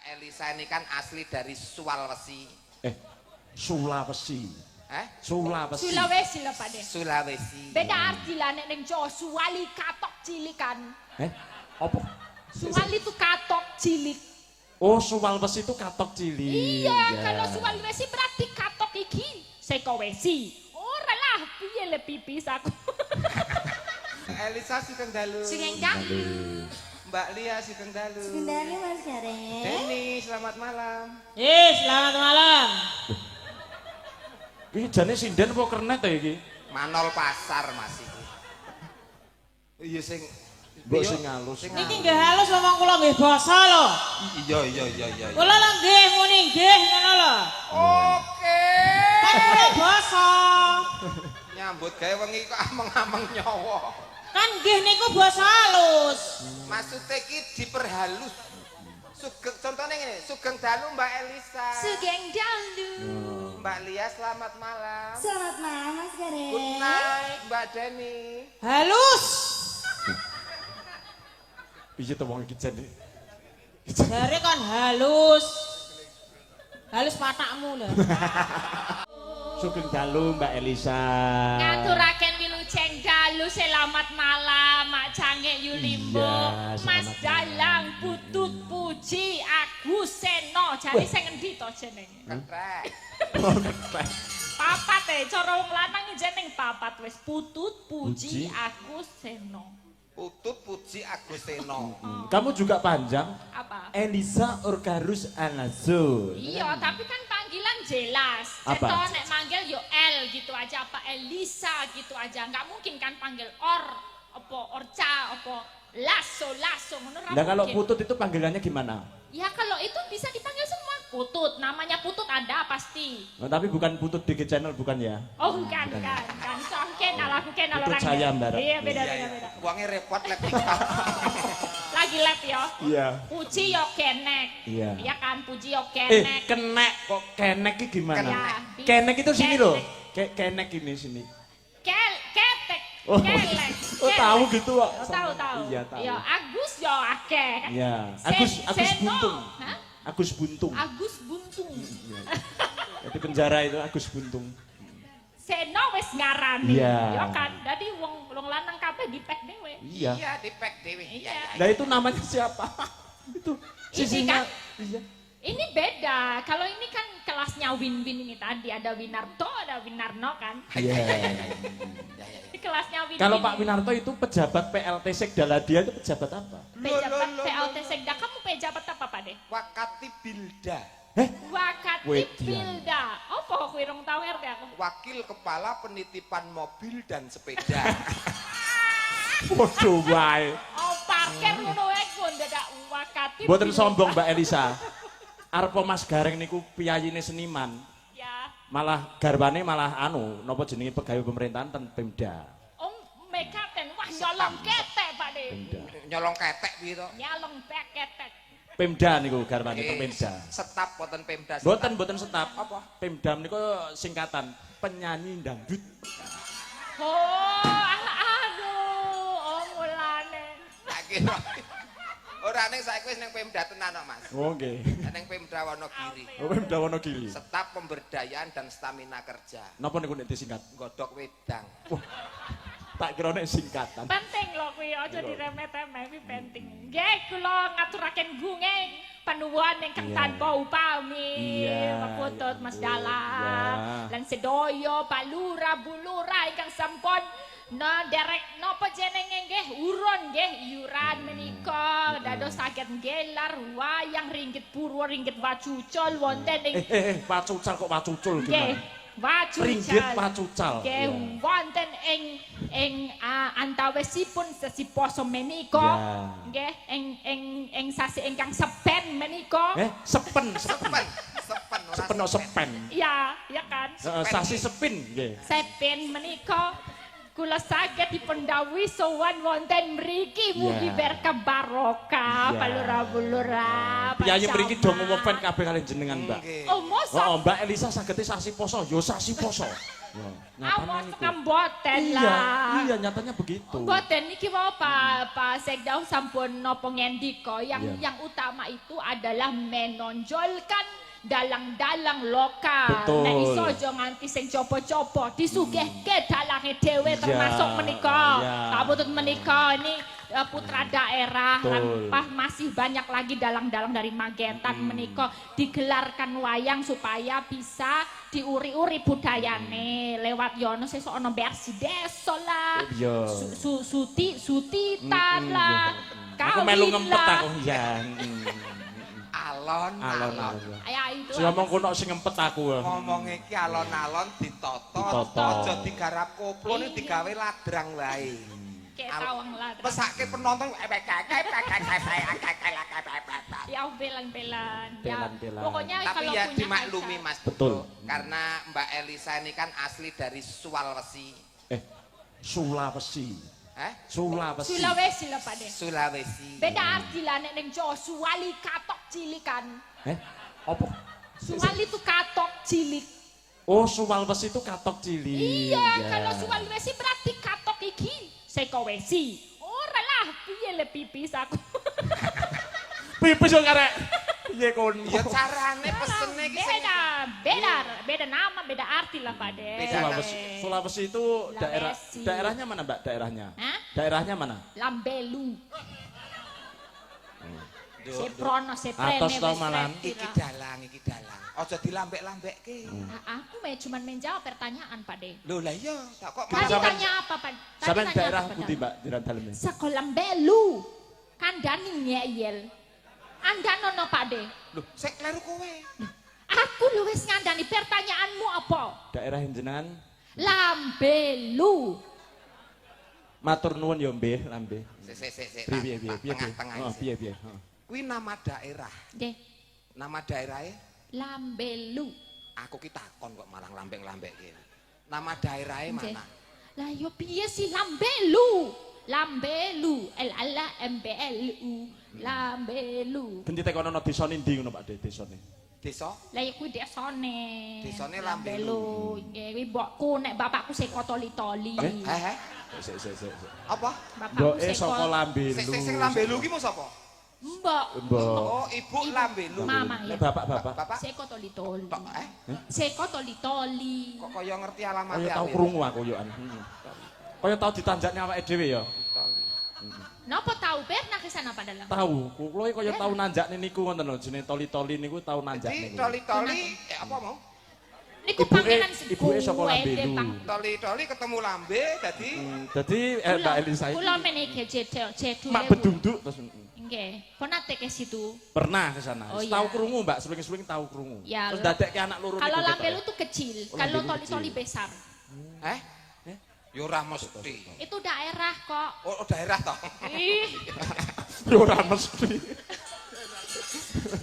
Elisa ini kan asli dari Sulawesi. Sulawesi. Sulawesi. Sulawesi lah Pak De. Sulawesi. Beda arti lah nek ning Jawa suwali katok cilik kan. Apa? Suwali itu katok cilik. Oh, Sulawesi itu katok cilik. Iya, kalau Sulawesi berarti katok iki seko wesi. Ora lah, piye le pipis aku. Elisa Sugeng Dalu. Sugeng Dalu. Mbak Lia Sugeng Dalu. Sugeng Dalu Mas Gareng. Denny, selamat malam. Selamat malam. Ini jane sinden apa kernet ya iki? Manol pasar Mas iki. Iya sing Mbok sing halus. Niki nggih halus ngomong kula nggih basa lho. Iya. Kula lho nggih muni nggih ngono lho. Oke. Kan kula basa. Nyambut gawe wengi kok ameng-ameng nyawa. Kan nggih niku basa halus. Maksudnya iki diperhalus. Contohnya ngene, Sugeng Dalu Mbak Elisa. Sugeng Dalu. Mbak Lia selamat malam. Selamat malam Mas Gareng. Good night Mbak Denny. Halus. Piye to wong iki jane? Jare kan halus. Halus patakmu lho. Sugeng Dalu Mbak Elisa. Ngaturaken wilujeng dalu selamat malam Mak Canggek Yulimbo. Iya, Mas selamat Dalang Putut Puji Agus Seno. Jare sing endi to jenenge? Ketrek. Papat cara wong lanang jeneng papat wis Putut Puji Puji. Agus Seno. Putut Puji Agustino. Kamu juga panjang? Apa? Elisa Orgarus Anazul. Iya, tapi kan panggilan jelas. Apa? Ceto nek manggil yo L gitu aja apa Elisa gitu aja. Nggak mungkin kan panggil apa Orca, apa Lasso ngono ra Nah kalau mungkin. Putut itu panggilannya gimana? Ya kalau itu bisa dipanggil semua Putut. Namanya Putut ada pasti. Oh, tapi bukan Putut DG Channel bukan ya? Oh bukan. Soalnya aku kenal Putut orangnya. saya, Mbak. Iya beda. Uangnya repot lek Lagi lab ya. Iya. Puji yo kenek. Iya. Iya kan Puji yo kenek. Kenek kok kenek itu gimana? Ya, Kenek itu sini kenek. loh. Kenek ini sini. Ketek. Oh. Kelek. Oh tahu gitu kok. Oh, tahu. Iya tahu. Ya Agus yo akeh. Iya. Sen- Agus Seno. Buntung. Hah? Agus Buntung. Agus Buntung. Di penjara itu Agus Buntung. Seno wis ngarani. Iya. Ya kan. Dadi wong lanang kabeh dipek dhewe. Iya. Iya di pack dewe. Iya. Nah itu namanya siapa? Itu sisinya. kan? Iya. Ini beda. Kalau ini kan kelasnya Win-Win ini tadi ada Winarto, ada Winarno kan. Iya. Ini kelasnya Win-Win. Kalau Pak Winarto itu pejabat PLT Sekdala dia itu pejabat apa? Pejabat PLT Sekda. Kamu pejabat apa Pak De? Wakati Bilda. Wakati Wedian. Pilda. Apa kowe rong tau ngerti aku? Wakil Kepala Penitipan Mobil dan Sepeda. Waduh wae. Oh parkir ngono wae ku dadak wakati. Mboten Pilda. sombong Mbak Elisa. Arpo Mas Gareng niku piyayine seniman. Ya. Malah garwane malah napa jenenge pegawai pemerintahan ten Pemda. Om mekaten wah nyolong ketek Pak De. Pemda. Nyolong ketek gitu. Nyolong ketek. Pemda niku garwane ten Pemda. Setap boten Pemda. Boten setap. Apa? Pemda niku singkatan penyanyi dangdut. Oh, aduh, oh mulane. Lagi. Ora ning saiki wis ning Pemda tenan kok Mas. Oh nggih. Ning Pemda Wonogiri. Oh Pemda Wonogiri. Setap pemberdayaan dan stamina kerja. Napa niku nek disingkat? Godok wedang. Tak kira nek singkatan. Penting loh kuwi aja diremet-remet iki penting. Nggih kula ngaturaken gunging panuwun ingkang Iya. tanpa upami. Iya. Pak Putut Mas Dalang. Iya. Lan sedoyo Pak Lurah Bu Lurah ingkang sampun derek napa jenenge nggih urun nggih iuran menika dados saged nggelar wayang ringgit purwa ringgit wacucul wonten ing Pacucal kok pacucul nggih gimana? wacucul Ringgit pacucal. nggih Iya. wonten ing antawisipun sesi poso menika Ya. nggih ing sasi ingkang sepen menika Sepen. Sepen ora Sepen. ya kan Sasi sepin nggih. sepen menika kula saged dipendhawuhi sowan wonten mriki mugi Ya. berkah barokah Ya. palura-bulura Piyayi mriki do ngopen kabeh kalih jenengan, Mbak. Nggih. oh mosok Oh, Mbak Elisa sagete sasi poso, yo sasi poso. Awas mboten lah. Iya, nyatanya begitu. Mboten niki wae Pak Sekda sampun napa ngendika yang utama itu adalah menonjolkan dalang-dalang lokal. Betul. Nek iso aja nganti sing copo-copo disugihke dalange dhewe termasuk menika. Tak butut menika ini putra daerah lan masih banyak lagi dalang-dalang dari Magetan menika digelarkan wayang supaya bisa diuri-uri budayane lewat yono sesuk ana versi desa lah. Sutitan lah. Aku melu ngempet aku ya. Alon. Ya itu. Sing ngomong kono sing ngempet aku. Ngomong iki alon-alon ditata, aja digarap koplo ning digawe ladrang wae. Ketawang lah. Pesake penonton Ya belan-belan. Belan-belan. Pokoknya tapi kalau ya punya dimaklumi kaca. Mas Betul. Karena Mbak Elisa ini kan asli dari Sulawesi. Sulawesi. Sulawesi. Sulawesi lah Pak De. Sulawesi. Beda arti lah nek ning Jawa suwali katok cilikan. Apa? Suwali itu katok cilik. Oh, Sulawesi itu katok cilik. Iya, kalau Sulawesi berarti katok iki seko wesi. Ora lah, piye le pipis aku. Pipis yo karek. Piye kon? Ya carane pesene iki sing Beda nama, beda arti lah Pak De. Sulawesi itu daerahnya mana Mbak daerahnya? Daerahnya mana? Lambelu. Seprono seprene Atos tau malam. iki dalang. Aja dilambek-lambekke. Aku cuman menjawab pertanyaan Pak De. Lho lah iya, tak kok Tadi malah tanya apa Pak? Sampai daerah putih Mbak di dalamnya. Sekolah Belu. Kandani ngeyel. Anda nono Pak De. lho sik kleru kowe. Aku lu wis ngandani pertanyaanmu apa? Daerah jenengan Lambelu. matur nuwun ya Mbih, Lambe. Sik. Piye. Tengah-tengah. Oh, piye. Kuwi nama daerah. Nggih. Nama daerahe Lambelu. aku ki takon kok malah lambek-lambekke. Nama daerahe Nggih. mana? Lah yo piye sih Lambelu? Lambelu, LAMBLU. Lambelu. Benti tekono ana desa ndi ngono Pak De desane. Desa? Lah ya kuwi desane. Desane Lambelu. Nggih, kuwi mbokku nek bapakku seko toli-toli. Sik. Apa? Bapakku Mboke saka Lambelu. Sing Lambelu ki mau sapa? Mbok. Oh, Ibu Lambelu. Mama ya. Bapak. Seko toli-toli. Tok, Seko toli-toli. Kok kaya ngerti alamate Kaya tau krungu aku yo anu. Kaya tau ditanjakne awake dhewe ya. Napa tahu pernah ke sana Pak Dalang? Tahu, kula kaya tau nanjakne niku ngoten lho, jenenge toli-toli niku tau Jadi nanjakne. toli-toli apa mau? Niku panggilan ibuke saka Lambelu. Toli-toli ketemu lambe dadi Dadi Mbak Elisa iki Kula meniki jedul. mak bedunduk terus Nggih, pernah ke situ. pernah ke sana. Oh, Tahu iya. krungu Mbak, sering-sering tahu krungu. Ya, Terus dadekke anak loro Kalau niku Lambelu ketok. tuh kecil, Oh, kalau Lambelu toli-toli kecil. besar. yo ora mesti. Itu daerah kok. Oh, daerah toh. Ih, Yo ora mesti.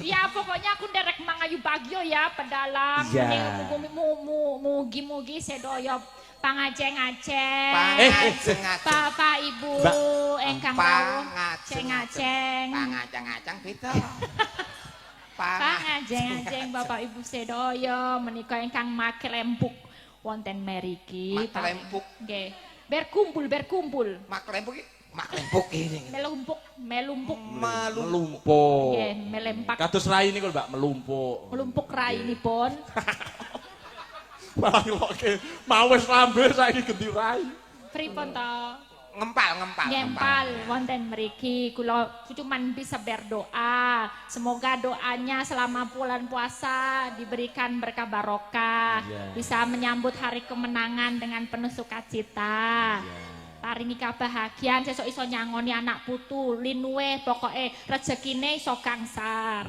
ya pokoknya aku nderek mangayu bagyo ya pedalang. Iya. Mugi-mugi sedoyo pangajeng-ajeng. Pangajeng-ajeng. Bapak Ibu Mbak. engkang rawuh Pangajeng-ajeng. ceng-aceng. Pangajeng-ajeng beda. Pangajeng-ajeng Bapak Ibu sedoyo menika ingkang maklempuk wonten meriki. Maklempuk. Nggih. Berkumpul. Maklempuk ini. Melumpuk. Melumpuk. Nggih, melempak. Kados rai niku Mbak, melumpuk. Melumpuk rainipun. Malah ngelokke mau wis lambe saiki ganti rai. Pripun to? Ngempal. Wonten mriki kula cuman bisa berdoa. Semoga doanya selama bulan puasa diberikan berkah barokah. Bisa menyambut hari kemenangan dengan penuh sukacita. Paringi kebahagiaan sesuk iso nyangoni anak putu, linuwe pokoke rezekine iso gangsar.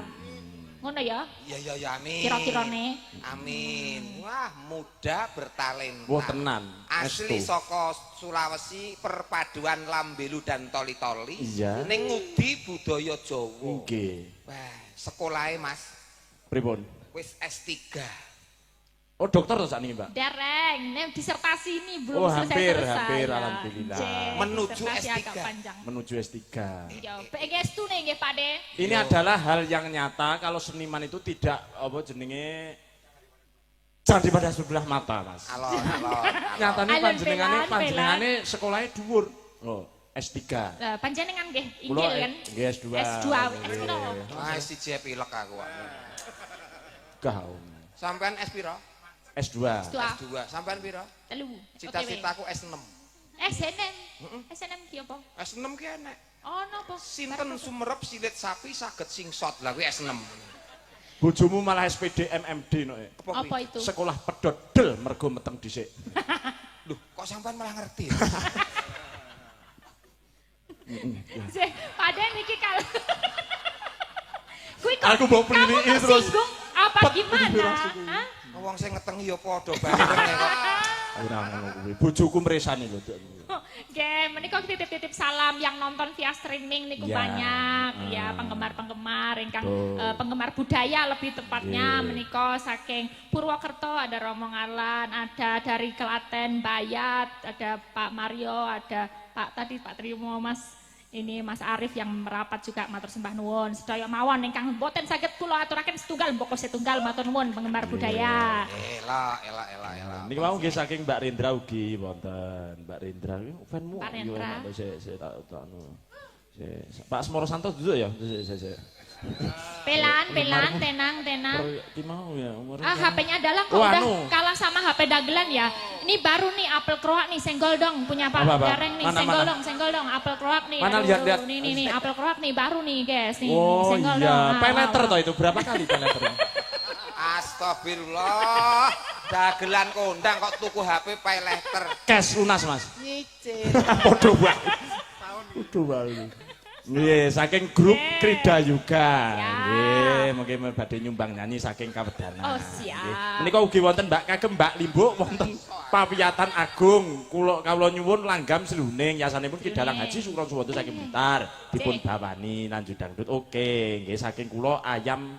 Ngono ya? Ya amin. Kira-kirane. Amin. Wah, muda bertalenta. Wah tenan. Asli saka Sulawesi, perpaduan Lambelu dan toli-toli. Iya. Ning ngudi budaya Jawa. Nggih. Wah, sekolahe Mas Pripun? wis S3. Oh dokter to sakniki Mbak? Dereng, disertasi ini belum Oh, selesai. hampir, alhamdulillah. Menuju Disertasi S3. agak panjang. Menuju S3. Ya, pengestu nih nggih Pak De. Ini adalah hal yang nyata kalau seniman itu tidak apa jenenge Jangan pada sebelah mata, Mas. Alon. Nyatane Alon, panjenengane sekolahnya dhuwur. Oh, S3. Lah panjenengan nggih Kula inggil kan? nggih S2. S2 S2. Ah, siji pilek aku. Gaun. Sampean S piro? S2. S2. Sampean piro? 3. Cita-citaku S6. SNM. SNM ki apa? S6 ki enek. Oh napa? Sinten sumerep silit sapi saged singsot. Lah kuwi S6. Bojomu malah SPD MMD no. Apa itu? Sekolah pedodel mergo meteng dhisik. Loh, kok sampean malah ngerti? Padahal niki kalau Kuwi kok Aku mau kamu pelini terus. tersinggung apa Pet, gimana? Hah? Wong sing ngetengi ya padha bareng kok. Ora ngono kuwi. Bojoku mresani lho. Oke, menika titip-titip salam yang nonton via streaming niku Ya. banyak ya penggemar-penggemar ingkang Betul. penggemar budaya lebih tepatnya Nggih. menika saking Purwokerto ada Romo Ngalan, ada dari Klaten Bayat, ada Pak Mario, ada Pak Trimo Mas ini Mas Arif yang merapat juga matur sembah nuwun. Sedaya mawon ingkang boten saged kula aturaken setunggal mboko setunggal matur nuwun penggemar budaya. Elah. Niki mau nggih saking Mbak Rendra ugi wonten. Mbak Rendra kuwi fanmu. Pak Rendra. Sik tak anu. Pak Semoro Santos duduk ya. Sik. Pelan, tenang. Ki mau ya umur. HP-nya adalah kok Oh, udah anu. kalah sama HP dagelan ya. Ini baru nih apel kroak nih, senggol dong punya Pak Apa? Gareng nih, Mana, senggol dong apel kroak nih. Mana, Aduh, lihat. Nih apel kroak nih baru nih guys nih, Oh senggol iya, dong. pay letter toh itu berapa kali pay letter? Astagfirullah. Dagelan kondang kok tuku HP pay letter. Cash lunas, Mas. Nyicil. Podo banget. Podo banget. Nggih, saking grup Nggih. Krida juga. Siap. Nggih, mungkin badhe nyumbang nyanyi saking Kawedanan. Oh, siap. Menika ugi wonten Mbak kagem Mbak Limbuk wonten Pawiyatan Agung. Kula nyuwun langgam seluning yasanipun Ki Dalang Haji Sukron Suwoto saking Blitar. Dipun bawani Nanju Dangdut. Oke, nggih saking kula ayam.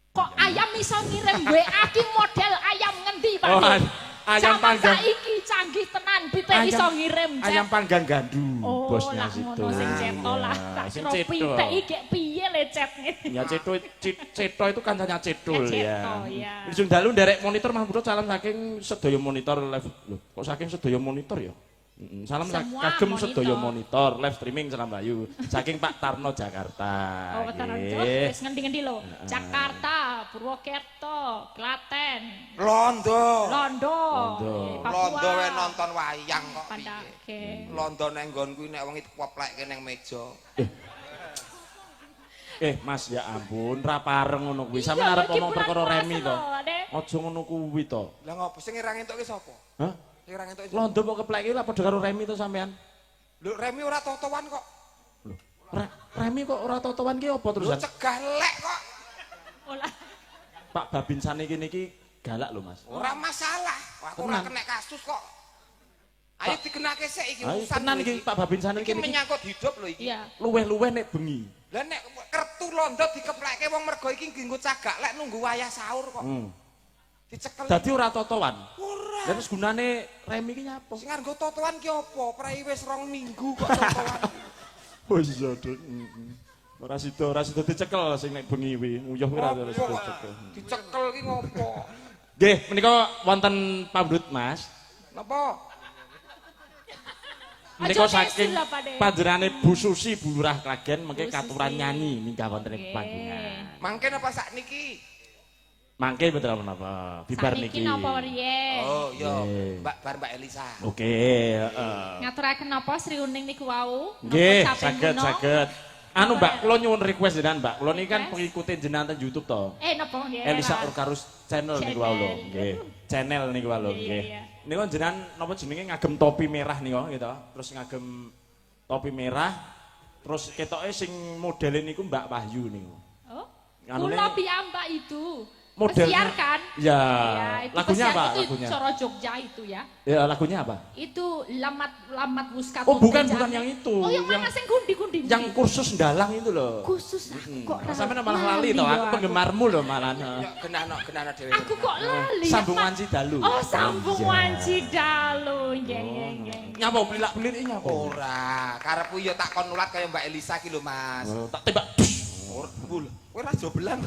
Kok ayam iso ngirim WA ki model ayam ngendi Pak? Oh, Dik? ayam Zaman panggang. saiki canggih tenan, bite iso ngirim chat. Ayam panggang gandu Oh, bosnya lah situ. ngono sing ceto lah. Tak sing kira ceto. pite iki piye le chatnya. Ya Ceto itu kancanya Cetul Ya, ya. Ceto, ya. Ujung dalu nderek monitor Mas Bro salam saking sedaya monitor live. Loh, kok saking sedaya monitor ya? Salam Semua kagem monitor. sedaya monitor live streaming Seram Bayu. Saking Pak Tarno Jakarta. Oh, tenan. Nggih. Wis ngendi-ngendi lho. Jakarta, Purwokerto, Klaten, Londo. Londo, Papua. Londo wae nonton wayang kok piye. Pandake. Londo nang nggon kuwi nek wong dipoplekke nang meja. Mas ya ampun, ra pareng ngono kuwi. Iya, Sampeyan arep iki ngomong bulan perkara puasa remi to. lho, Dek. Aja ngono kuwi to. Lah ngopo sing ngira entuk ki sapa? Hah? Sing ngira entuk Londo kok kepleki lah padha karo remi to sampean. Lho Remi ora totowan kok. Remi kok ora totowan ki apa Lho terusan? cegah lek kok. Olah. Pak Babinsan iki galak lho Mas. Ora masalah. Aku ora Tenan. kena kasus kok. Ayo dikenake sik iki Ayo urusan. tenan iki Pak Babinsan Iki iki menyangkut hidup lho iki. Iya. luweh-luweh nek bengi. Lah nek kertu Londo dikeplekke wong mergo iki nggo cagak lek nunggu wayah sahur kok. Dicekel. Dadi ora totowan. Ora. Lah terus gunane remi ki nyapa? Sing nganggo totoan ki apa? Prai wis 2 minggu kok totoan. Oh iya, Dek. Ora sida dicekel sing nek bengi kuwi. Uyuh ora Apa sida kok dicekel. dicekel ki ngopo? Nggih, menika wonten pamrut Mas. Napa? Menika Aja saking nesil lah, Pak, Dek. panjenengane Bu Susi Bu Lurah Klagen mengke Bu katuran Susi. nyanyi minggah wonten ing Oke. panggungan. Mangke napa sakniki? Mangke betul menapa? Bibar Sakniki niki. napa riyen? Oh iya, Nggih. Mbak Elisa. Oke, heeh. Ngaturaken napa Sri Uning niku wau? Napa Nggih, caping kuno? saged. Anu Mbak, kula nyuwun request jenengan Mbak. Kula niki kan Request? pengikuti jenengan teng YouTube to. Napa nggih? Elisa Mas? Orkarus channel niku wae lho, nggih. Channel niku wae lho, Iya, nggih. iya. Niku jenengan napa jenenge ngagem topi merah niku gitu. Terus ngagem topi merah. Terus ketoke sing modele niku Mbak Wahyu niku. Oh. Anune- Kula piyambak itu. Modelnya- Pesiar kan? Ya. Itu Lagunya pesiar apa? Itu Lagunya. Coro Jogja itu ya. Ya, lagunya apa? Itu Lamat Wuskat. Oh, bukan yang itu. Oh, yang mana sing gundi-gundi? Yang kursus dalang itu loh. khusus aku kok Sampai malah lali toh, aku penggemarmu loh malah. Ya genano dhewe. Aku kok lali. Sambungan Mak. Cidalu. Oh, sambungan Cidalu. Nggih, nggih, nggih. Nyapa belak-belit iki nyapa? Ora, karepku ya tak kon nulat kaya Mbak Elisa ki lho, Mas. Oh, tak tembak. Ora, kowe ra jobelan.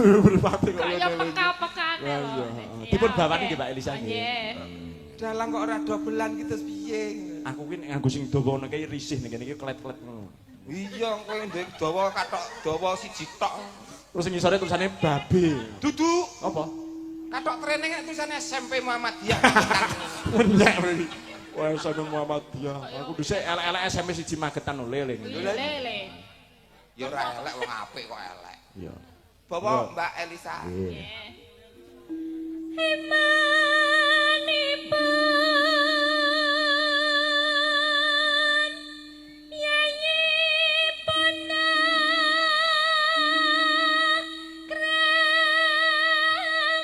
Mripate kok Kaya ngene. peka-pekane Wah, lho. iya, heeh. Ya, Dipun oke. bawani nggih Mbak Elisa nggih. Nggih. Dalang kok ora dobelan gitu piye. Aku kuwi nek nganggo sing dawa ngene iki risih nek kene iki klet-klet ngono. Iya kowe ndek dawa katok dawa siji tok. Terus sing ngisore tulisane babe. Dudu Apa? katok training tulisannya SMP Muhammadiyah. Menyek iki. Wah, sono Muhammadiyah. Aku dhisik elek-elek SMP siji Magetan lho lele. Lele. Ya ora elek wong apik kok elek. Iya. Bawa Mbak Elisa. Nggih. Emanipun yayipun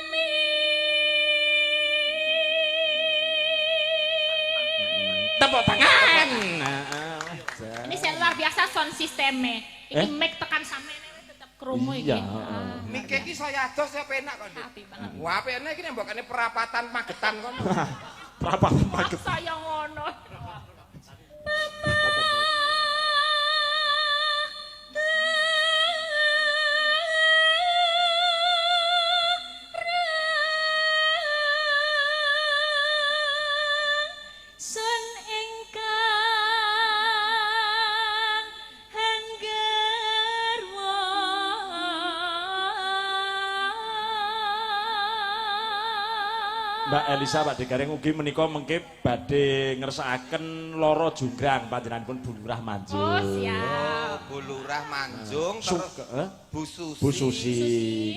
krami. Tepuk tangan. Ini saya luar biasa sound sistemnya. Ini mic tekan sampe tetap krungu iki. Iya, heeh. Niki iki saya ados ya penak kok, Dik. Apik banget. Wah, apikne iki mbokane perapatan Magetan kono. Berapa paket? Saya ngono. Sun ingkang hanggerwa Mbak Elisa Pak Degareng ugi menika mengke badhe ngersakaken loro junggrang panjenenganipun Bu Lurah Manjung. Oh, siap. Bu Lurah Manjung terus Bu Susi. Bu Susi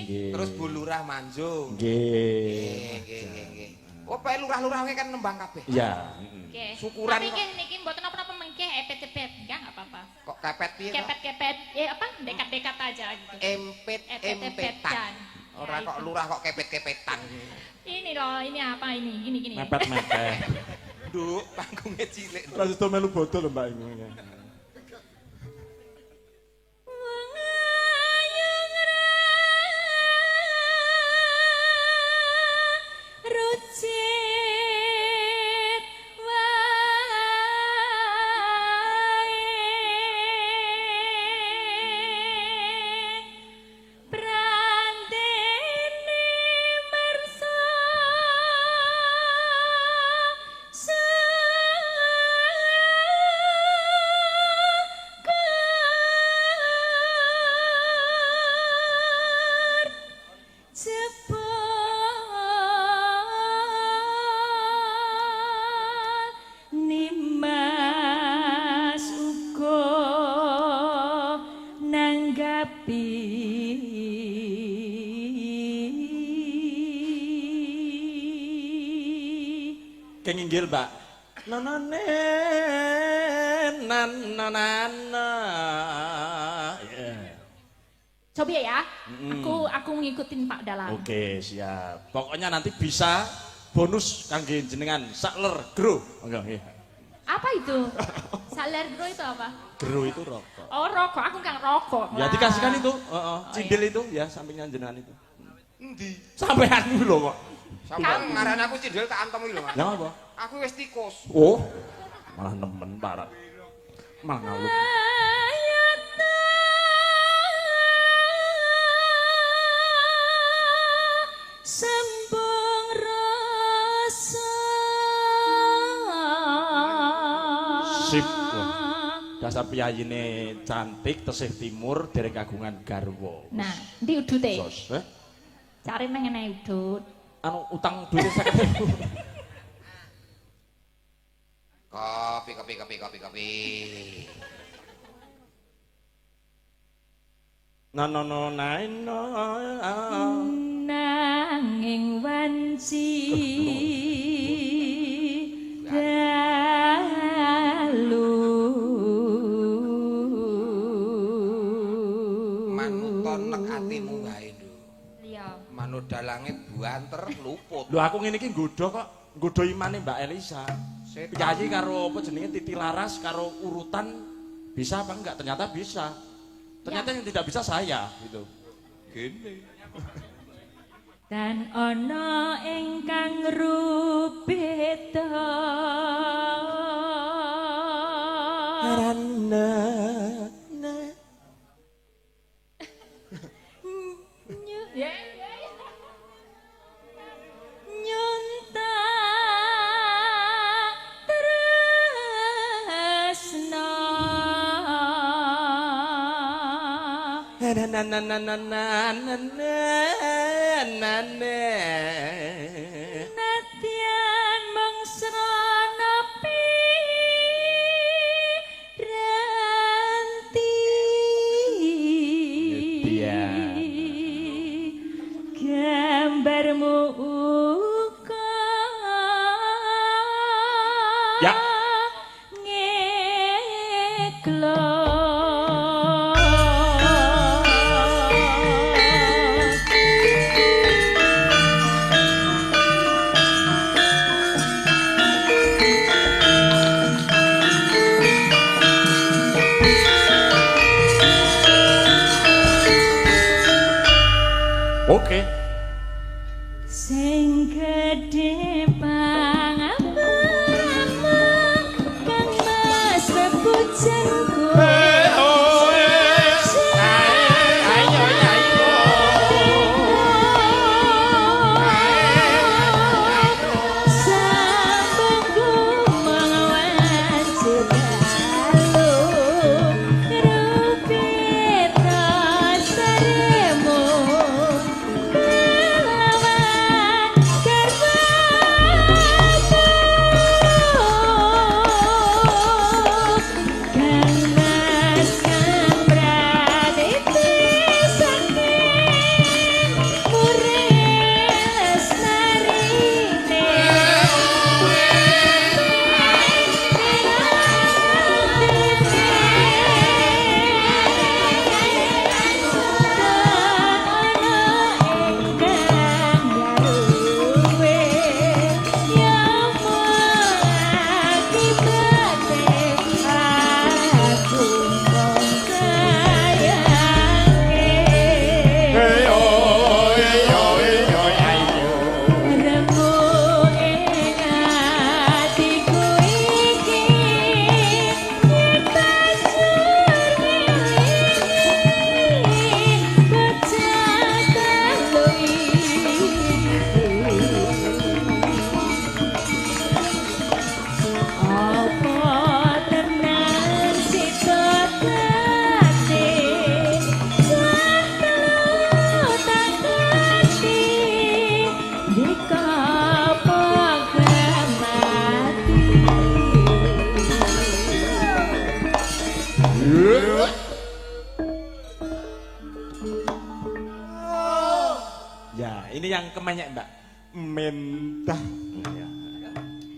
nggih. Terus Bu Lurah Manjung. Nggih. Nggih. Oh, pae lurah-lurah kan nembang kabeh. Iya, Oke. Syukuran Tapi kok. niki mboten apa-apa mengke epet-epet, enggak apa-apa. Kok kepet piye? kok? Kepet-kepet, apa? Dekat-dekat aja gitu. Empet-empetan. Epet-epetan. Ora Ya, kok itu. lurah kok kepet-kepetan. Ini loh, ini apa ini? Gini. mepet-mepet. Nduk, panggungnya cilik. Ora sedo melu bodol lho Mbak iku. Rucit wae prantene mersa jebol nimas uga nanggapi Keng inggil Mbak. Nanane nanana. coba ya aku ngikutin Pak Dalang. Oke, siap. Pokoknya nanti bisa bonus kangge jenengan sakler gro. Nggih. Apa itu? Saler bro itu apa? Gro itu rokok. Oh rokok, aku kan rokok. Ya Wah. dikasihkan itu, cindil itu ya sampingnya jenengan itu. Endi? Sampean dulu lho kok. Sampeyan ngaran aku cindil tak antem iki lho, Mas. Ya apa? Aku wis tikus. Oh, malah nemen parat. Malah ngaluk. Sambung rasa Sip. Wah, dasar piyayine cantik tesih timur dereng kagungan garwa. Nah, ndi udute? Sos, Cari nang ngene udut. anu utang duit 50.000. Kopi. No nine no. Nanging wanci dalu Manuton nek atimu wae, Nduk. iya Manut dalange buanter luput. Lho aku ngene iki nggodha kok, nggodha imane Mbak Elisa. Piyayi karo apa jenenge Titi Laras karo urutan bisa apa enggak? Ternyata bisa. Ternyata yang tidak bisa saya gitu. Gini. dan ana ingkang rubeda na na na na na na na na na Nadyan mangsrana piranti gambarmu uga ya ngeklo Oke. Sing gedhe pangapunmu kang mas rebujanku sambungku mengawasi dalu rupita sarimu lawan karbaku kang mas kang praditi saking muris narine Apa tenan sida tati santelu tak ngerti dika pengemati Ya, ini yang kemenyek, Mbak. Mentah. Ya.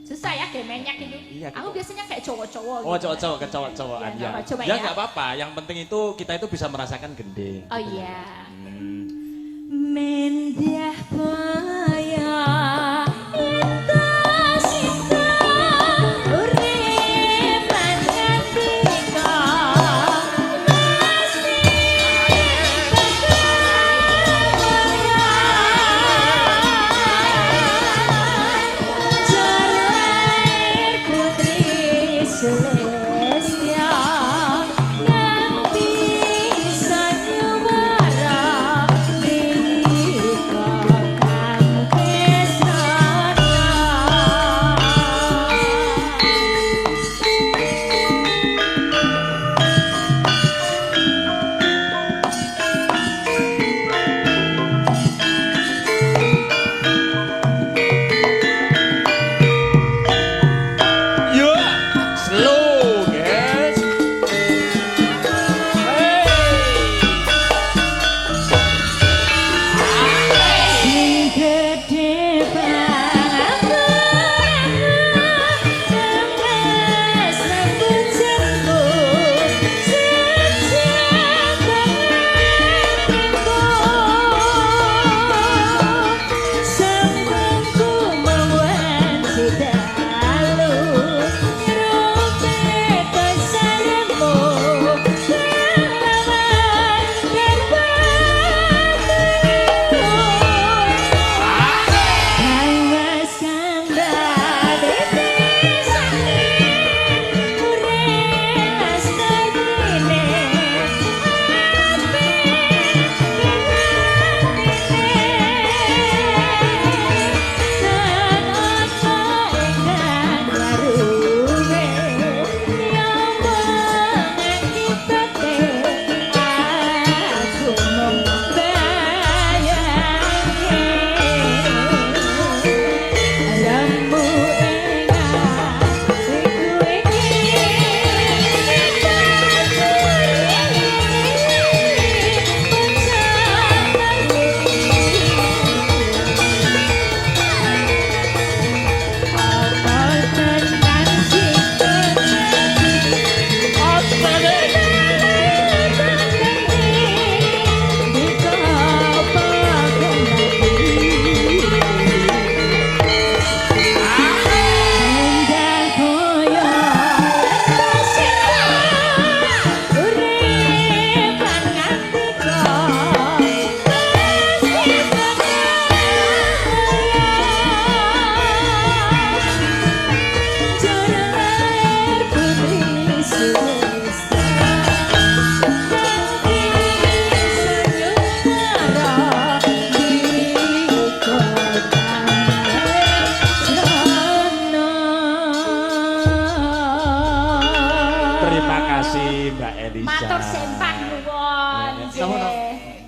susah ya kayak menyak itu. Iya, Aku gitu. biasanya kayak cowok-cowok. Oh, gitu. cowok-cowok ke cowok-cowokan Ya, ya. nggak apa, coba Ya ya. nggak apa-apa, yang penting itu kita itu bisa merasakan gending. Oh iya. Hmm. Mendiah boyo ento sita urip lan ngendika mesti Jarair putri Celestia yang bisa nyuwara di kakak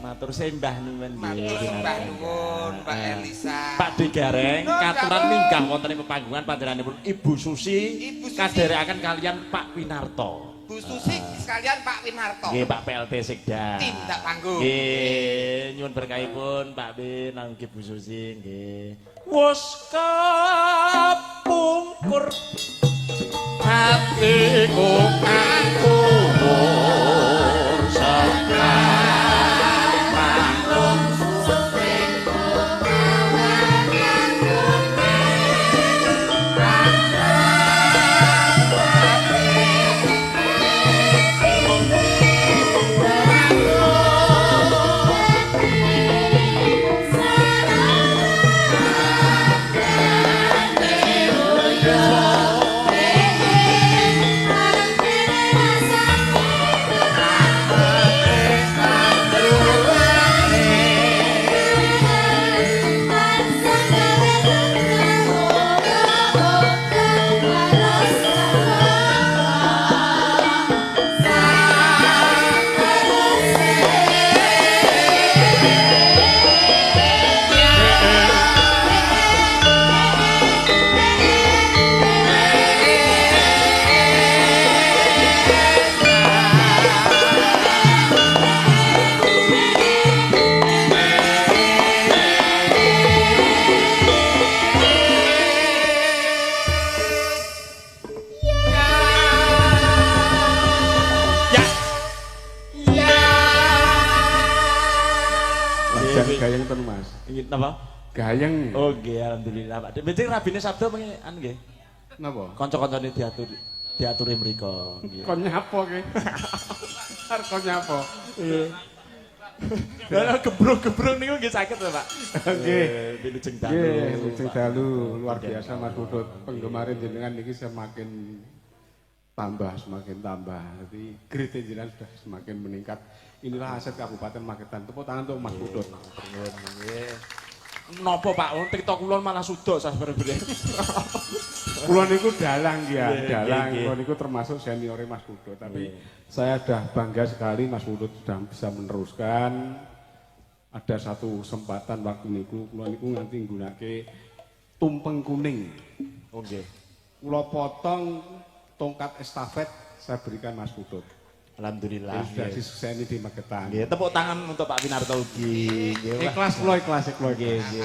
Matur sembah nuwun Matur sembah nuwun Mbak Elisa. Pak De Gareng katuran minggah wonten ing pepanggungan panjenenganipun Ibu Susi kadherekaken kalian Pak Winarto. Bu Susi sekalian Pak Winarto. Nggih Pak PLT Sekda. Tindak panggung. Nggih nyuwun berkahipun Pak Bin lan Bu Susi nggih. Wes kapungkur hatiku angkur sekar manggung supingku Gayeng ten Mas. Ingin napa? Gayeng. Oh nggih alhamdulillah Pak. Becik rabine sabda mengki anu nggih. Napa? Kanca-kancane diaturi mriku nggih. Kon nyapa ki? Arep kon nyapa? Lah gebrung-gebrung niku nggih saged to Pak. Nggih. Wilujeng dalu. Nggih, Wilujeng dalu luar biasa Mas Putut. Penggemarin jenengan niki semakin tambah. Jadi grade jenengan sudah semakin meningkat. Inilah aset Kabupaten Magetan. Tepuk tangan untuk Mas Putut. Napa Pak? Wong TikTok kula malah sudo sabar-bare. Kula niku dalang ya, Nggih, dalang. nggih, Kula niku termasuk seniore Mas Putut, tapi saya sudah bangga sekali Mas Putut sudah bisa meneruskan. Ada satu kesempatan waktu niku kula niku nganti nggunakake tumpeng kuning. Oh nggih. Kula potong tongkat estafet saya berikan Mas Putut. Alhamdulillah. Sudah disukseni di Magetan. Nggih, tepuk tangan untuk Pak Winarto ugi. Nggih. Ikhlas kula.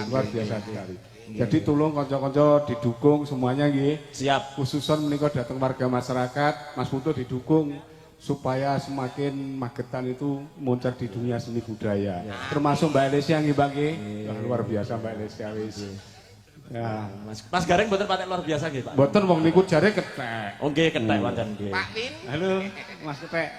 Luar biasa sekali. Jadi tolong kanca-kanca didukung semuanya nggih. Siap. Khususan menika datang warga masyarakat, Mas Putut didukung supaya semakin Magetan itu moncer di dunia seni budaya. Termasuk Mbak Elesia nggih, Mbak nggih. Luar biasa Mbak Elesia wis. Ya, Mas Gareng mboten patek luar biasa nggih, Pak. mboten wong niku jare kethek. Oh nggih, kethek pancen nggih. Pak Win. Halo, Mas Kethek.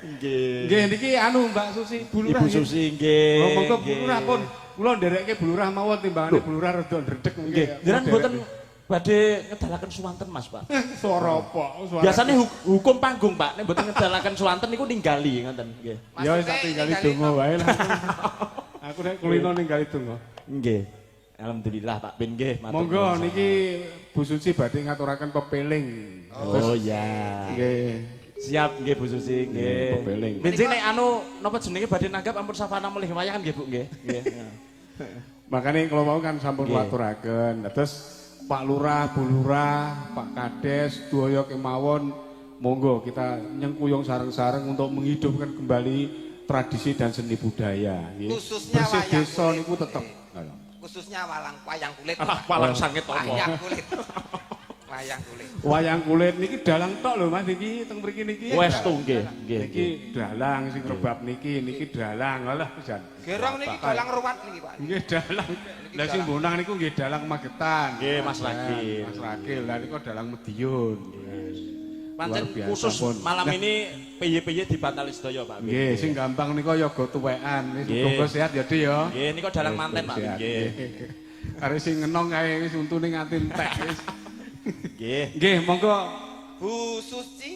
Nggih. Nggih niki anu Mbak Susi, bulurah. Ibu Susi nggih. Oh, monggo bulurah pun. Kula nderekke bulurah mawon timbangane bulurah rada ndredeg Nggih. Jenengan mboten badhe ngedalaken suwanten Mas, Pak. Suara apa? Biasane hukum panggung, Pak. Nek mboten ngedalaken suwanten niku ninggali ngoten nggih. Ya wis tak tinggali donga wae lah. Aku nek kulino ninggali donga. Nggih. Alhamdulillah Pak Bin nggih. Monggo niki Bu Susi badhe ngaturaken pepeling. Oh ya. Nggih. Siap nggih Bu Susi nggih. Pepeling. Benjing nek anu napa jenenge badhe nanggap ampun savana mulih wayangan nggih Bu nggih. Nggih. Makane kalau mau kan sampun ngaturaken. Terus Pak Lurah, Bu Lurah, Pak Kades, Daya kemawon monggo kita nyengkuyung sareng-sareng untuk menghidupkan kembali tradisi dan seni budaya nggih. Khususnya Bersih wayang desa kulit. niku tetep. Khususnya wayang kulit. Walang sanget apa? Wayang kulit. Wayang kulit. Wayang kulit niki dalang tok lho Mas niki teng mriki niki. Wes to nggih, nggih. Niki dalang sing rebab niki dalang. Alah pisan. Gerong niki dalang ruwat niki, Pak. Nggih dalang. Lah sing bonang niku nggih dalang Magetan. Nggih, Mas Ragil. Mas Ragil. Lah niku dalang Medion. Pancen Luar biasa, khusus pun. malam Nah. ini PY dibatali sedaya Pak. Nggih, sing gampang nika ya go tuwekan. Wis Nggih. muga sehat ya, Dik ya. Nggih, niku dalang manten Pak. Sehat. Nggih. Arek sing ngenong kae wis untune nganti entek wis. Nggih. Nggih, monggo Bu Suci.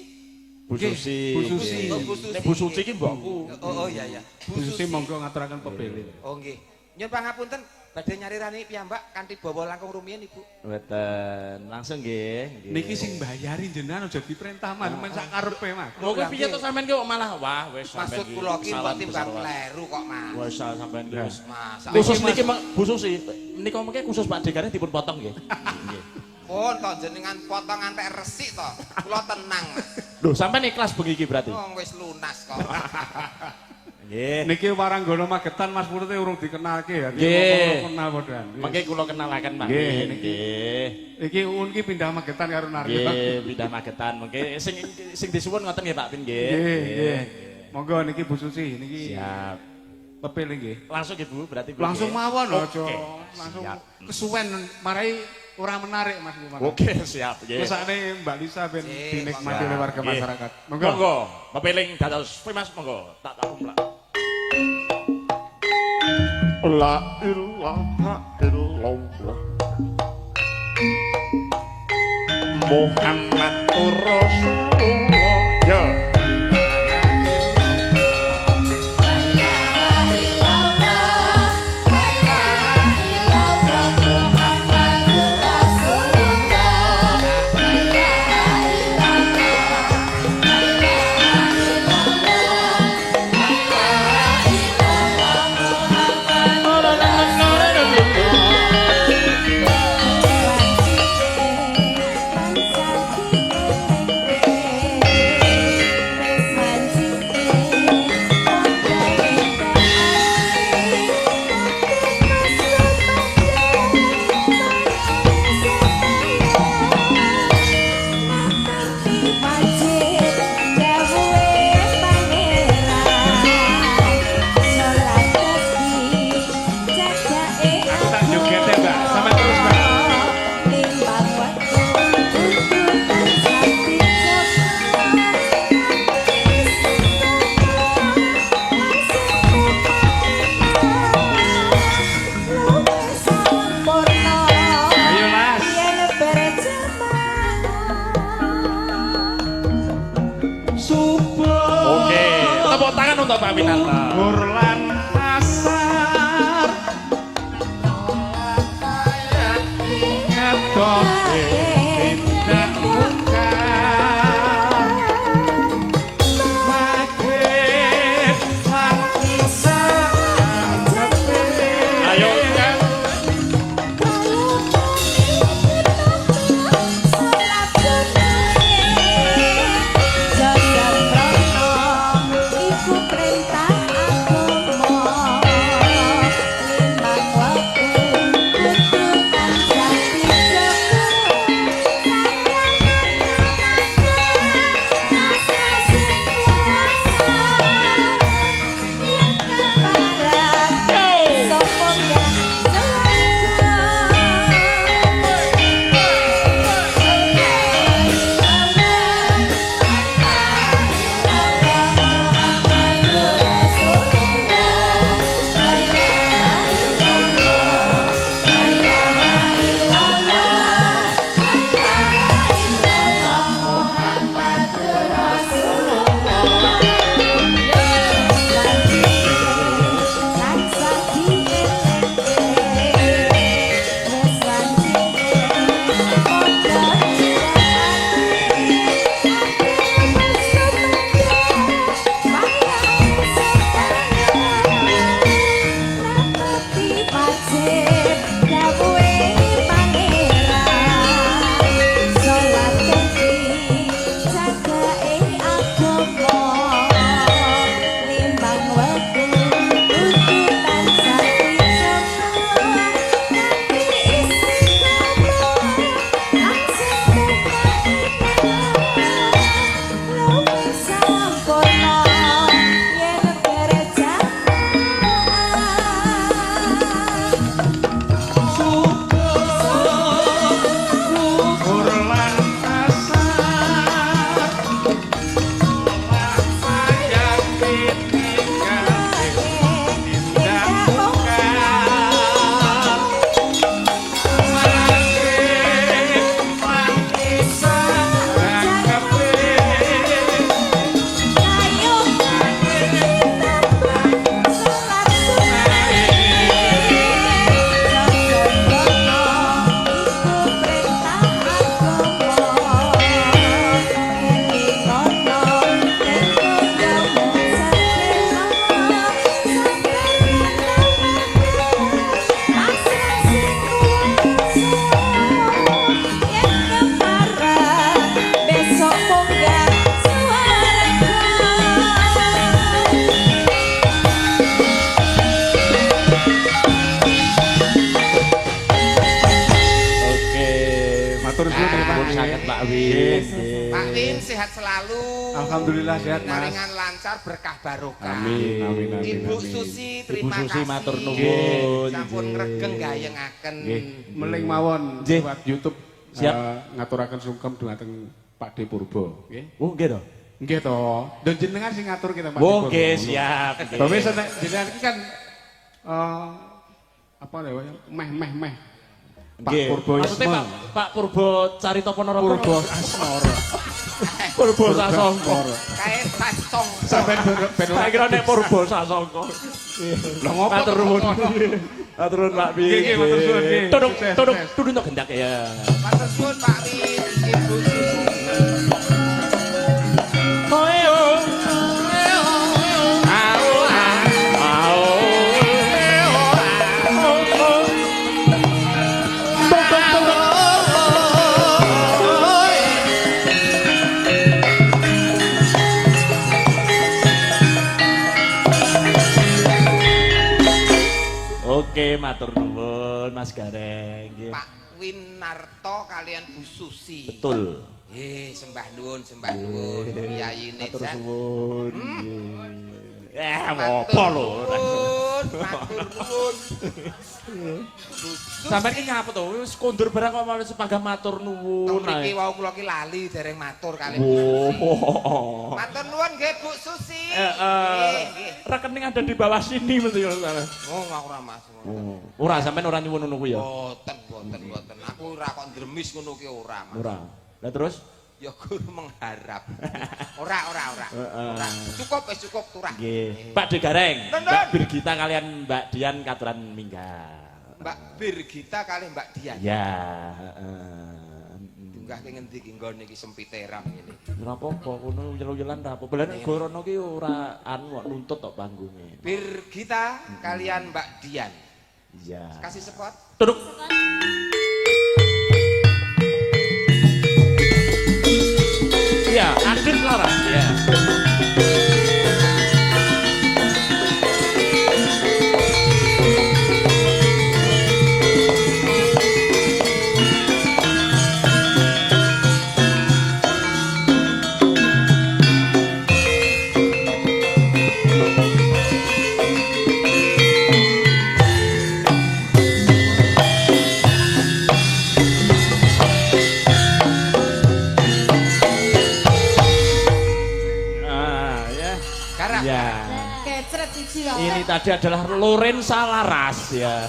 Bu Susi. Bu Susi. Oh, Bu Susi. Nek Bu Susi ki mbokku. Oh iya. Bu Susi monggo ngaturaken pepeling. Oh nggih. Nyuwun pangapunten, badhe nyarirani piyambak kanthi bawa langkung rumiyin Ibu. Mboten, langsung nggih. Niki sing mbayari jenengan aja diperintah Mas, men sak karepe Mas. Lho kuwi piye to sampean ki kok malah wah wis Maksud kula ki mbok timbang kleru kok Mas. Wis sampean ki wis. Mas. Khusus niki khusus sih. Nika mengke khusus Pak Dekane dipun potong nggih. Nggih. Pun to jenengan potong antek resik to. Kula tenang Mas. Lho sampean ikhlas bengi iki berarti. Wong wis lunas kok. Nggih. Niki Waranggono Magetan Mas Purute urung dikenalke ya. Nggih. Kenal padhaan. Mengke kula kenalaken Pak. Nggih, Nggih. Iki Un ki pindah Magetan karo Naryo. Nggih, pindah Magetan. Mengke sing disuwun ngoten nggih Pak Pin nggih. Nggih. Monggo niki Bu Susi niki. Siap. Pepil nggih. Langsung Ibu berarti Bu, Langsung nggih. mawon aja. Oke, Langsung siap. kesuwen marai ora menarik Mas Iman. Oke, siap nggih. Mesane Mbak Lisa ben dinikmati siap. oleh warga Nggih. masyarakat. Monggo. Monggo, pepiling dados Mas monggo tak tampung. La ilaha illallah Muhammadur Rasulullah ya Aku tak joget ya Mbak. Sampai terus Mbak. Ayo Mas. Subuh. Oke, tepuk tangan untuk Pak Winanta. Burlan asar ngetoke tindak mungkar maghrib lan isa Ayo kan. Iku perintah aku Pak Win. Pak Win sehat selalu. Alhamdulillah sehat, Mas. Naringan lancar berkah barokah. Amin, amin, amin. Ibu amin. Susi Ibu terima Susi kasih. matur nuwun. Sampun Nggih. ngregeng gayengaken. Nggih. Meling mawon Nggih. lewat YouTube Siap. ngaturaken sungkem dhumateng Pak D Purbo, nggih. Oh, nggih to. Nggih to. Dan jenengan sing ngatur kita Pak D Oh, Purbo. nggih, siap. Bapak jenengan iki kan apa namanya? Meh. Pak Nggih. Purbo Maksudnya Yasma. Pak Purbo Carita Ponorogo. Purbo Asmara. Purbo Sasongko. Kae song. Sampeyan ben Saya kira nek Purbo Sasongko. Lah ngopo? Matur nuwun. Matur nuwun Pak Win. Nggih, matur nuwun, nggih. Tudung Sukses, tudung sukses. tudung tok gendak ya. Matur suwun Pak Win, Ibu Susi. Oke, matur nuwun Mas Gareng. Nggih. Pak Winarto kalian Bu Susi. Betul. Sembah nuwun, Yayine Matur Jan. nuwun. Nggih. Apa lho. Matur nuwun. Bu Sampeyan Susi. ki ngapa to? Wis kondur barang kok malah sepanggah matur nuwun. Mriki ae. wau kula ki lali dereng matur kalian Bu Susi. Oh. Matur nuwun nggih Bu Susi. Nggih. Rekening ada di bawah sini mesti ya. Oh, aku ora Mas. Ora sampean ora nyuwun ngono kuwi ya. Boten. Aku ora kok ndremis ngono ki ora, Mas. Ora. Lah terus Ya guru mengharap. Ora. Heeh. Cukup turah. nggih. Pak De Gareng, Nundun. Mbak Birgita kalian Mbak Dian katuran minggah. Mbak Birgita kali Mbak Dian. Ya, heeh. Tunggah ke ngendi ki nggone iki sempite ram ngene. Ora apa-apa, kono yelo-yelan ra apa-apa. Lah nek gorono ki ora anu kok nuntut tok panggunge. Birgita kalian Mbak Dian. Iya. Kasih spot. Duduk. Iya, Adit Laras ya. Ya. Garap. Ya. Kecret siji wae. Ini tadi adalah Lorenza Laras ya.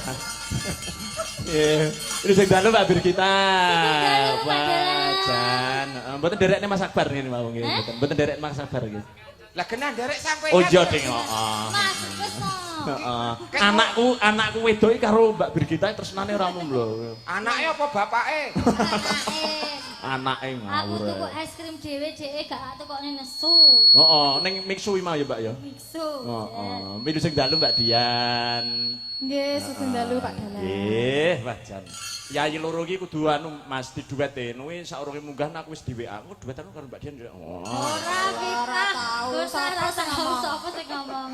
Ini sing dalu Mbak Birgita. dalu, Pak Pak Dalan. Jan. Mboten derekne Mas Akbar ngene mau nggih. Mboten derek Mas Akbar nggih. Lah kena derek sampai Oh iya ding, heeh. Mas, wis no. Heeh. Anakku wedok iki karo Mbak Birgita tresnane ora mung lho. Anake apa bapake? Anake Aku ngawur. tuku es krim dhewe dhek gak tukokne nesu. Heeh, ning Mixui mau ya, Mbak ya. Miksu. Heeh. Milu sing dalu Mbak Dian. Nggih, sugeng dalu Pak Dalan. Nggih, Pak Jan. Yayi loro iki kudu anu Mas diduete. Nuwi saurunge munggah aku wis di WA. Aku duetan karo Mbak Dian. Oh. Ora kita. Wis ora tahu sapa sing ngomong.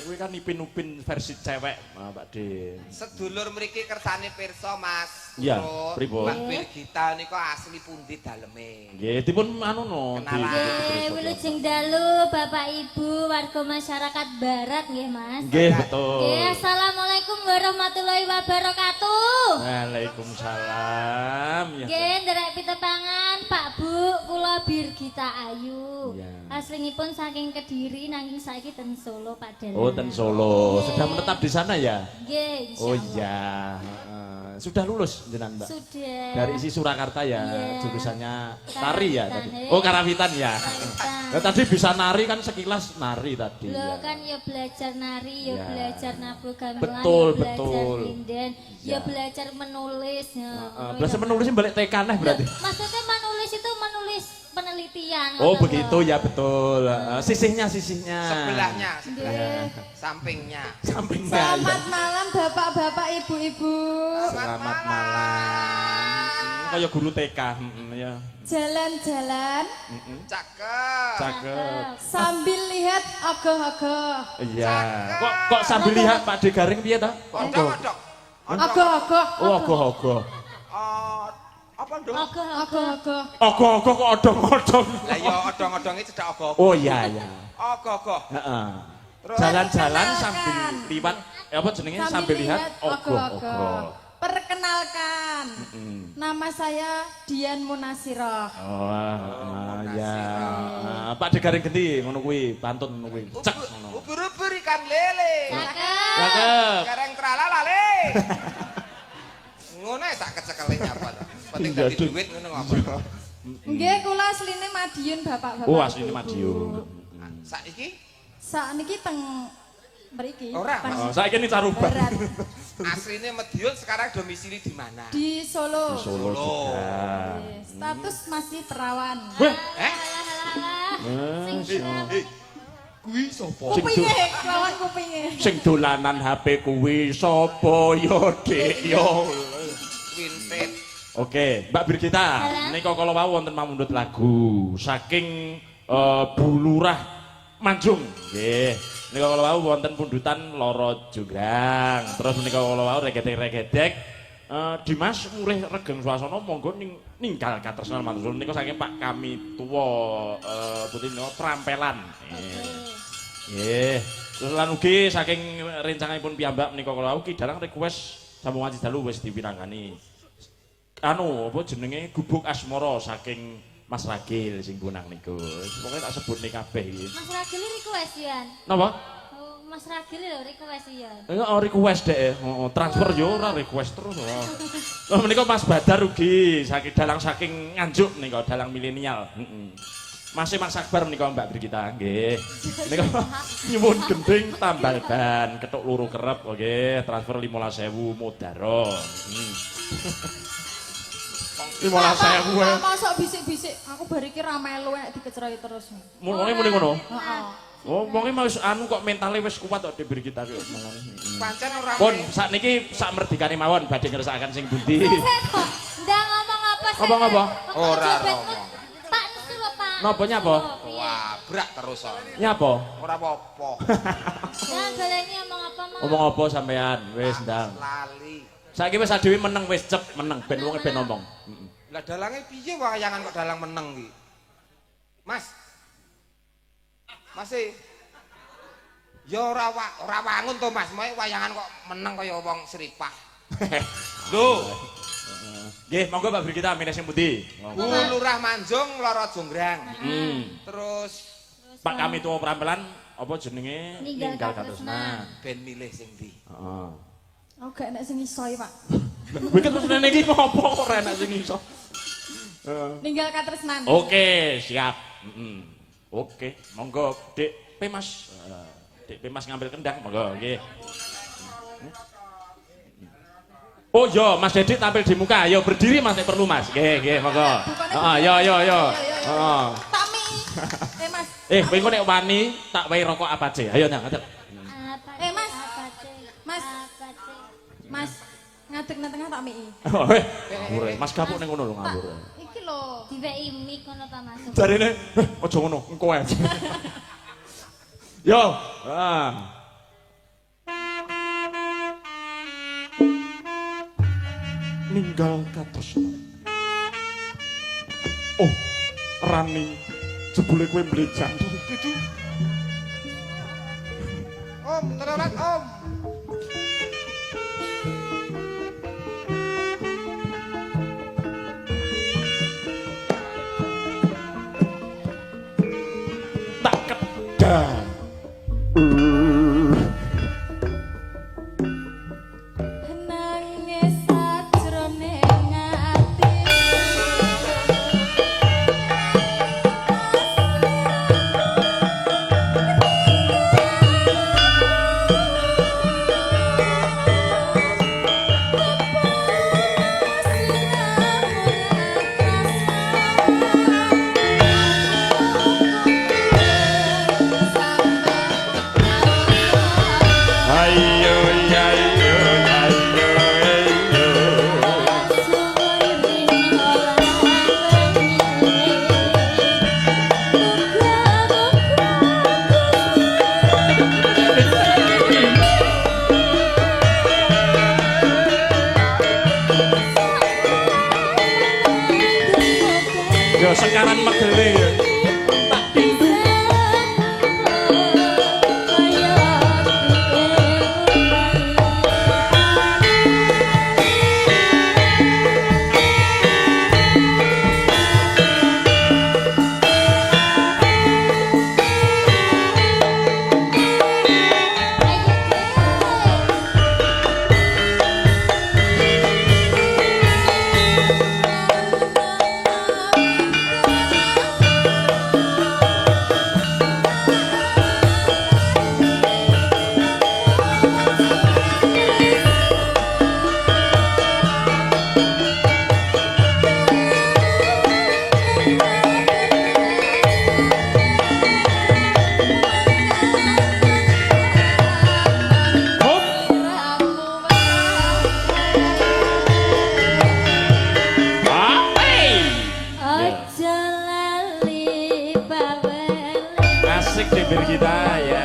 Kuwi kan Ipin-Upin versi cewek, Mbak De. Sedulur mriki kersane pirsa Mas. Iya, Turut. pripun? Mbak Birgita nika asli pundi daleme? Nggih, dipun anu no. Kenalan. Nggih, wilujeng dalu Bapak Ibu warga masyarakat barat nggih Mas. Nggih, betul. Nggih, assalamualaikum warahmatullahi wabarakatuh. Waalaikumsalam. Ya. Nggih, nderek pitepangan Pak Bu, kula Birgita Ayu. Iya. Aslinipun saking Kediri nanging saiki ten Solo Pak Dalan. Oh, ten Solo. Sudah menetap di sana ya? Nggih, Oh insyaallah. iya. Sudah lulus jenengan, Mbak? Sudah. Dari isi Surakarta ya, Iya. jurusannya tari ya tadi. Karawitan, Oh, karawitan ya. Karawitan. Ya, tadi bisa nari kan sekilas nari tadi Lo ya. kan ya belajar nari, ya Ya. belajar nabur gamelan, Betul, ya belajar betul. linden, Ya. ya belajar menulis. Ya. Belajar menulisnya balik TK nah berarti. Maksudnya menulis itu menulis penelitian. Oh, ngoten begitu lho. ya betul. Sisihnya. Sebelahnya, Nggih. sampingnya. Sampingnya ya. Selamat malam Bapak-bapak, Ibu-ibu. Selamat malam. Kayak guru TK, ya. Jalan-jalan Cakep. Cakep. sambil lihat ogoh-ogoh. Iya. Kok sambil lihat Pak De Garing piye ta? Kodok. Ogoh-ogoh. Oh, ogoh-ogoh. Oh, Apa nduk? Ogoh-ogoh. Ogo-ogo kok odong-odong. Lah ya odong-odonge cedak ogoh. Oh iya iya. Ogoh-ogoh. Heeh. Terus Jalan-jalan perkenalkan. sambil liwat apa jenenge sambil lihat ogo-ogo. Perkenalkan. Nama saya Dian Munasiroh. Oh, ya. Pak Degaring Genti ngono kuwi, pantun ngono kuwi. Cek ngono. Ubur-ubur ikan lele. Cakep. Gareng tralala le. Ngono ya tak kecekele nyapa to. Penting Iya, dadi Dut. duit ngono ngapa. Nggih, kula asline Madiun Bapak-bapak. Oh, asline Madiun. Saiki Sakniki teng mriki. Ora, teng Oh, saiki ini Caruban. Barat. asline Madiun sekarang domisili di mana? Di Solo. Solo juga. Nggih, status masih perawan. Weh, Eh? kuwi sapa? Kupinge, lawan kupinge. Sing dolanan HP kuwi sapa ya, Dik ya? Wintet. Oke, Mbak Birgita, nika kala wau wonten mamundhut lagu saking Bulurah Manjung. Nggih. Nika kala wau wonten pundutan Loro Jonggrang. Terus nika kala wau regedek-regedek Dimas mulih regeng swasana monggo ninggal katresnan mantul nika saking Pak Kami Tuwa putih nika trampelan. Nggih. Terus lan ugi saking rencanganipun piyambak menika kala wau Ki Dalang request sambung ngaji dalu wis dipirangani. Anu apa jenenge gubuk asmara saking Mas Ragil sing punang niku. Pokoke tak sebutne kabeh iki. Mas Ragil request Yan. Napa? Oh, Mas Ragil lho request Yan. Request dek, transfer yo ora request terus. Lah menika Mas Badar ugi saking dalang saking Nganjuk nika dalang milenial. Masih Mas Akbar menika Mbak Brigita nggih. Menika nyuwun gending tambal ban, ketuk loro kerep nggih, transfer 15.000 Modaro. 15.000 Pak, mosok bisik-bisik. Aku bar iki ra melu nek dikecerai terus. Mulane muni ngono. Heeh. Oh, wonge wis anu kok mentale wis kuat kok Debir kita kok mangane. Pancen ora. Pun sakniki sak merdikane mawon badhe ngersakaken sing pundi. Ndak ngomong apa sih? Ngomong apa? Ora, Jobetmu, Romo. Pak nesu lho, Pak. Napa nyapa? Wah, brak terus son. Nyapa? Ora apa-apa. Jangan baleni ngomong apa mau. Ngomong apa sampean? Wis ndang. Lali. Saiki wis adewe meneng wis cep meneng ben wong ben ngomong. Lah dalange piye wayangan kok dalang meneng iki? Mas. Masih. Ya ora wangun to Mas, moe wayangan kok meneng kaya wong seripah. Lho, Nggih, monggo Pak Brigita amine sing pundi? Lurah Manjung, Loro Jonggrang. Terus Pak Kami Tuwa Prampelan apa jenenge? Ninggal Katresna. ben milih sing ndi? Heeh. Oh, gak enak sing iso Pak. Kuwi ketresnane iki ngopo kok ora enak sing iso? Ninggal katresnan. Oke, siap. Oke, monggo Dik Pemas. Dik Pemas ngambil kendang, monggo nggih. Oh iya, Mas Dedik tampil di muka. Ayo berdiri Mas nek perlu Mas. Nggih, monggo. Heeh, yo. Heeh. Tak mi. Mas. Kowe engko nek wani tak wehi rokok apa aja. Ayo nang ngadeg. Mas. Apa sih? Mas. Apa sih? Mas. Ngadeg nang tengah tak mi. Ngawur. Mas kapuk ning ngono lho ngawur. Iki lho. Diweki mik ngono ta Mas. Jarine, aja ngono, engko ae. Yo, ninggal katresna. Oh, Rani, jebule kowe mlejan. Om, terolet Om. Tak kedang. Nangis sajroning ati. Ayo ayo ayo ayo. sekaran megele ya. Tak pintu. Asik bibir kita ya.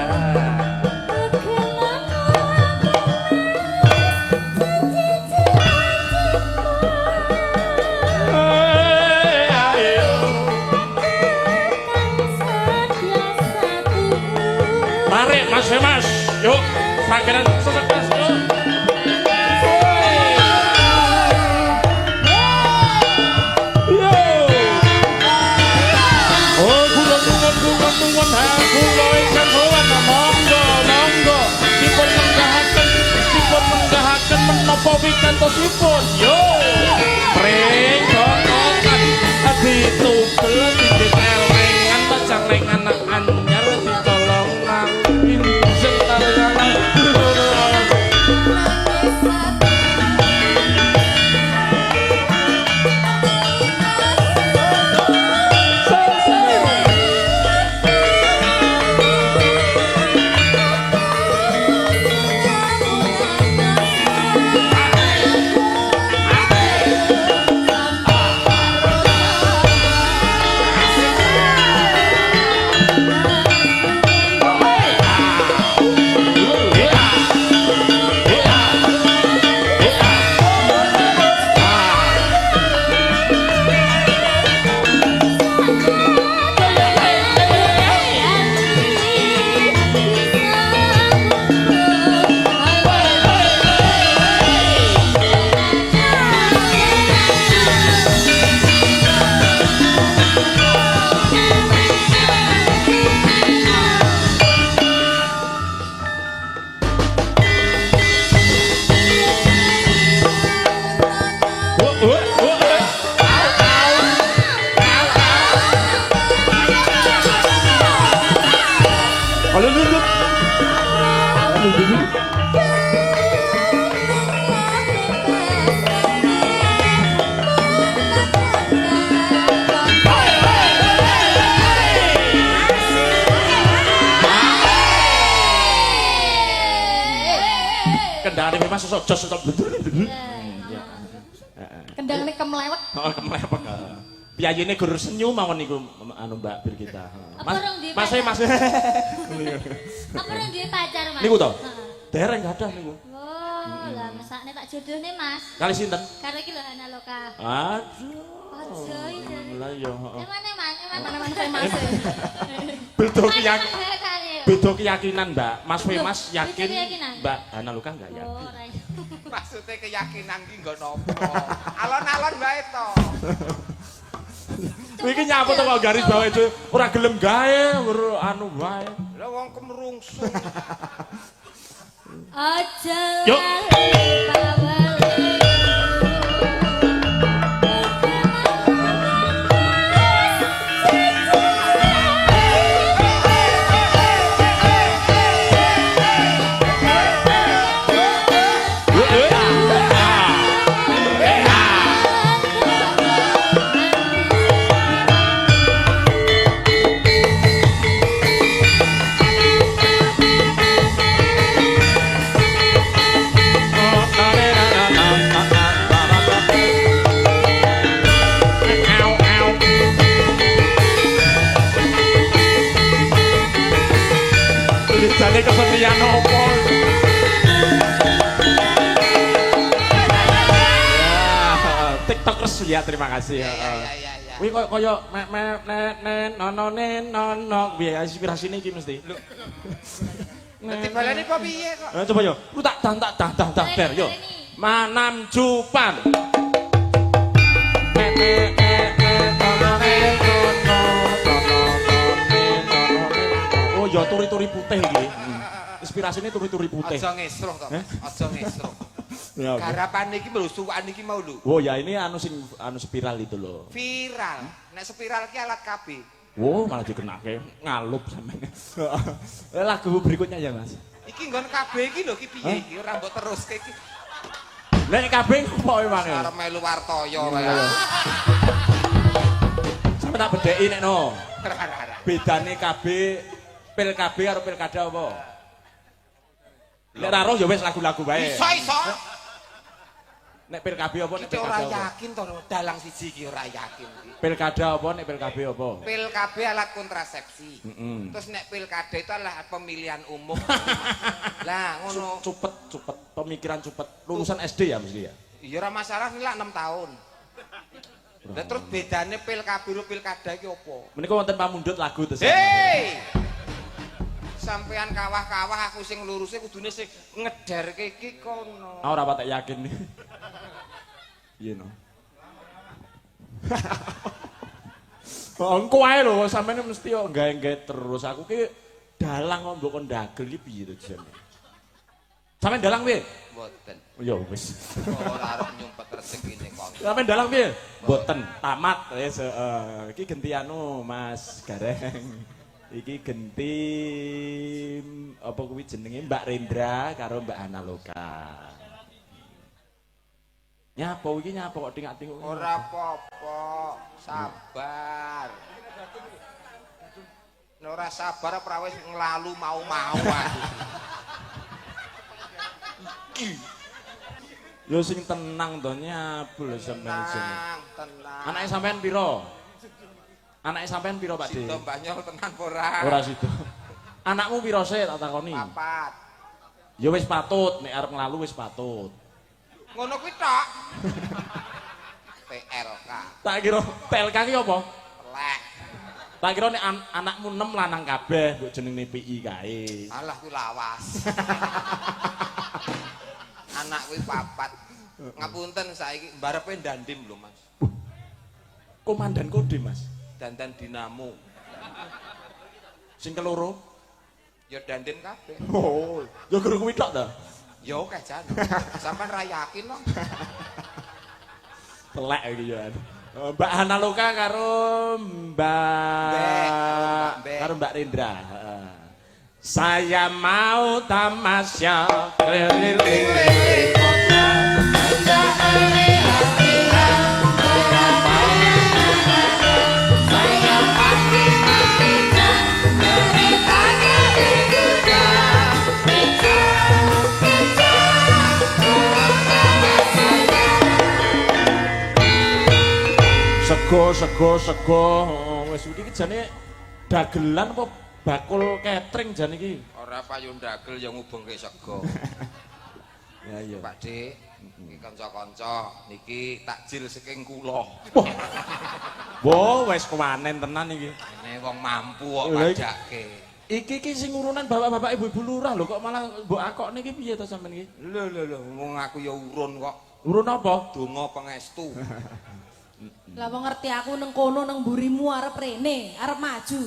Mari mas, yuk, sakaran sesekas yuk. Nuwun kula ingkang sowan monggo dipun menggahaken menapa wigantosipun yo pring dongan ditugel ditelrengan pacanglengan anyar ditolong nang injeng talengan kendali memang sosok jos sosok Kendalane kemlewek. oh kemlepek piyayine gur senyum mawon niku anu Mbak Birgita Mas Apa yang duwe pacar, Mas? niku to dereng gadah niku Oh, lah mesakne tak jodohne, Mas. kali sinten Karo iki lho Hana Loka. aduh Aja iki. lah yo heeh Emane, Mas? Mana-mana Mas. beda keyakinan Mbak Mas Femas yakin beda keyakinan? Mbak Hana Luka enggak yakin Oh, ora. Maksudnya keyakinan ki nggo napa? Alon-alon bae to. iki nyapa to kok garis bawah itu ora gelem gawe anu wae Lah wong kemrungsung. Aja Yuk. lali pawale. Jane kesenian opo? Ya, TikTokers ya, terima kasih. Ya. Kuwi kaya nono piye inspirasine iki mesti. Dadi baleni apa piye kok? Coba yo. Lu tak ber yo. Manam Jupan. Oh ya turi-turi putih iki. Inspirasine turi-turi putih. Aja ngesruh to, Mas. Aja ngesruh. Ya. Garapan iki lho suwan iki mau lho. Oh ya ini anu spiral itu loh. Viral. Nek spiral ki alat KB. Wow malah dikenake ngalup sampeyan. Lagu berikutnya ya Mas. Iki nggon KB iki lho ki piye iki ora mbok teruske iki. Nek kabeh opo emang? Arep melu wartaya kaya. Sampe tak bedheki nek no. Bedane KB pil KB karo pilkada apa? Nek ora roh ya wis lagu-lagu wae. Iso. Nek pil KB apa nek Iki ora pilkada apa? yakin to dalang siji iki ora yakin iki. Pilkada apa nek pil KB apa? Pil KB alat kontrasepsi. Heeh. Terus nek pilkada itu adalah pemilihan umum. Lah ngono. Cupet, pemikiran cupet. Lulusan SD ya mesti ya. Iya ora masalah nilai 6 tahun. Lah terus bedane pil KB karo pilkada iki opo? Menika wonten pamundhut lagu terus. Hei! Sampean kawah-kawah aku sing luruse kudune sing ngederke iki kono. Ora patek yakin. Iya no. Engko ae lho sampeyan mesti yo gawe-gawe terus. Aku ki dalang kok mbok kon ndagel iki piye to jane. Sampeyan dalang piye? Mboten. Ya wis. Ora arep nyumpet rezekine kok. Sampeyan dalang piye? Mboten. Tamat wis iki genti anu Mas Gareng. Iki genti apa kuwi jenenge Mbak Rendra karo Mbak Analoka. Nyapa iki nyapa kok tingak-tinguk. Ora apa-apa, sabar. Nek ora sabar ora wis nglalu mau-mau aku. Yo sing tenang to nyabul sampeyan jenenge. Tenang. Anake sampean pira? Anake sampean pira Pak De? Sida Mbanyol tenan ora? Ora sida. Anakmu pira sih tak takoni? 4. Ya wis patut nek arep nglalu wis patut. Ngono kuwi tok. PLK. Tak kira PLK ki apa? Lek. Tak kira nek anakmu 6 lanang kabeh mbok jenenge PI kae. Alah kuwi lawas. Anak kuwi 4. Ngapunten saiki mbarepe ndandim lho Mas. Komandan kode Mas. Dandan dinamo. Sing keloro? Ya dandim kabeh. Oh, ya guru kuwi tok ta? Ya oke jan. Sampeyan ra yakin kok. Telek iki ya. Mbak Analoka karo Mbak Rendra. Heeh. Saya mau tamasya keliling kota. Sego. Wis iki jane dagelan apa bakul catering jane iki? Ora payu ndagel ya ngubungke sego. Ya iya. Pak Dik, iki kanca-kanca niki takjil saking kula. Wo wis kewanen tenan iki. Ini wong mampu kok Lha iki- padake. Iki sing urunan bapak-bapak ibu-ibu lurah lho kok malah mbok akokne iki piye to sampean iki? Lho wong aku ya urun kok. Urun apa? Donga pangestu. Lah wong ngerti aku nang kono nang mburimu arep rene, arep maju.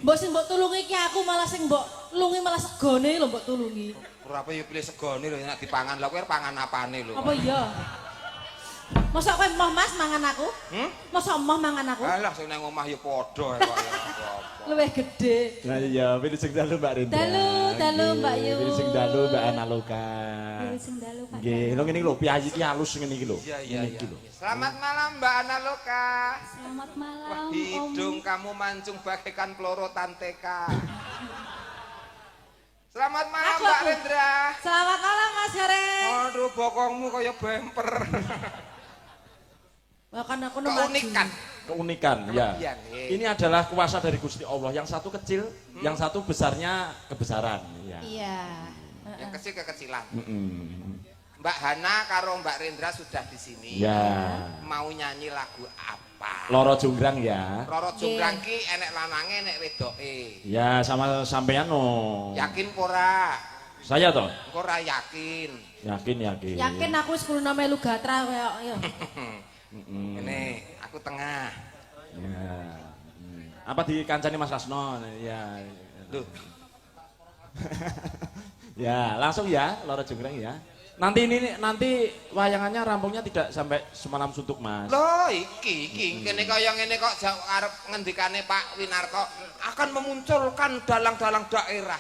Mbok sing mbok tulungi iki aku malah sing mbok lungi malah segone lho mbok tulungi. Ora apa ya pilih segone lho nek dipangan. Lah kowe arep pangan apane lho. Apa iya? Mosok kowe emoh Mas mangan aku? Mosok emoh mangan aku? Alah sing nang omah ya padha kok ya apa-apa. Luwih gede. Nah iya, pilih sing dalu Mbak Rendra. Dalu, Mbak Yu. Pilih sing dalu Mbak Analoka. Sing dalu Pak. Nggih, lho ngene iki lho, piyayi iki halus ngene iki lho. Iya. Ngene iki lho. Selamat malam Mbak Analoka. Selamat Wah, malam Om. hidung kamu mancung bagaikan peloro tanteka. Selamat malam Aku, Mbak aku. Rendra. Selamat malam Mas Gareng. Aduh bokongmu kaya bemper. Bahkan aku nang maju. Keunikan ya. Kelebihan, Ini adalah kuasa dari Gusti Allah. Yang satu kecil, yang satu besarnya kebesaran ya. Iya. Yang kecil kekecilan. Mm-mm. Mbak Hana karo Mbak Rendra sudah di sini. Ya. Mau nyanyi lagu apa? apa. Loro Jonggrang ya. Roro Jonggrang ki enek lanange enek wedoke. Ya sama sampean no. Yakin ora? Saya toh. Engko ora yakin. Yakin. Yakin aku wis kulo melu gatra koyo ya. Ini aku tengah. Ya. Apa dikancani Mas Rasno? Ya. Duh. Ya, langsung ya Loro Jonggrang ya. Nanti wayangannya rampungnya tidak sampai semalam suntuk, Mas. Loh, iki kene kaya ngene kok arep ngendikane Pak Winarto akan memunculkan dalang-dalang daerah.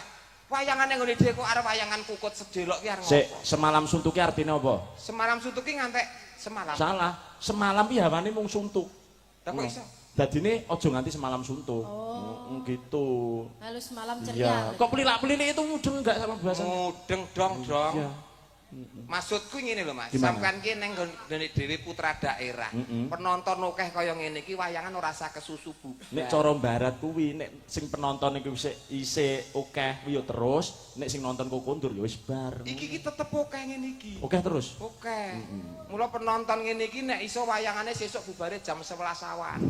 Wayangane ngene dhewe kok arep wayangan kukut sedelok ki arep Sik, ngopo? semalam suntuk ki artine apa? Semalam suntuk ki ngantek semalam. Salah. Semalam ki hawane mung suntuk. Lah kok iso? Dadine aja nganti semalam suntuk. Gitu. Lalu semalam Iya. ceria. Kok pelilak-pelilik itu mudeng enggak sama bahasanya? Mudeng dong. Iya. Maksudku ngene lho Mas, Gimana? sampean ki ning nggone dhewe putra daerah. Penonton akeh kaya ngene iki wayangan ora usah kesusu bu. Nek cara barat kuwi nek sing penonton iku isih akeh ya terus, nek sing nonton kok kondur ya wis bar. Iki ki tetep akeh ngene iki. Oke terus. Oke. Mula penonton ngene iki nek iso wayangane sesuk bubare jam 11 awan.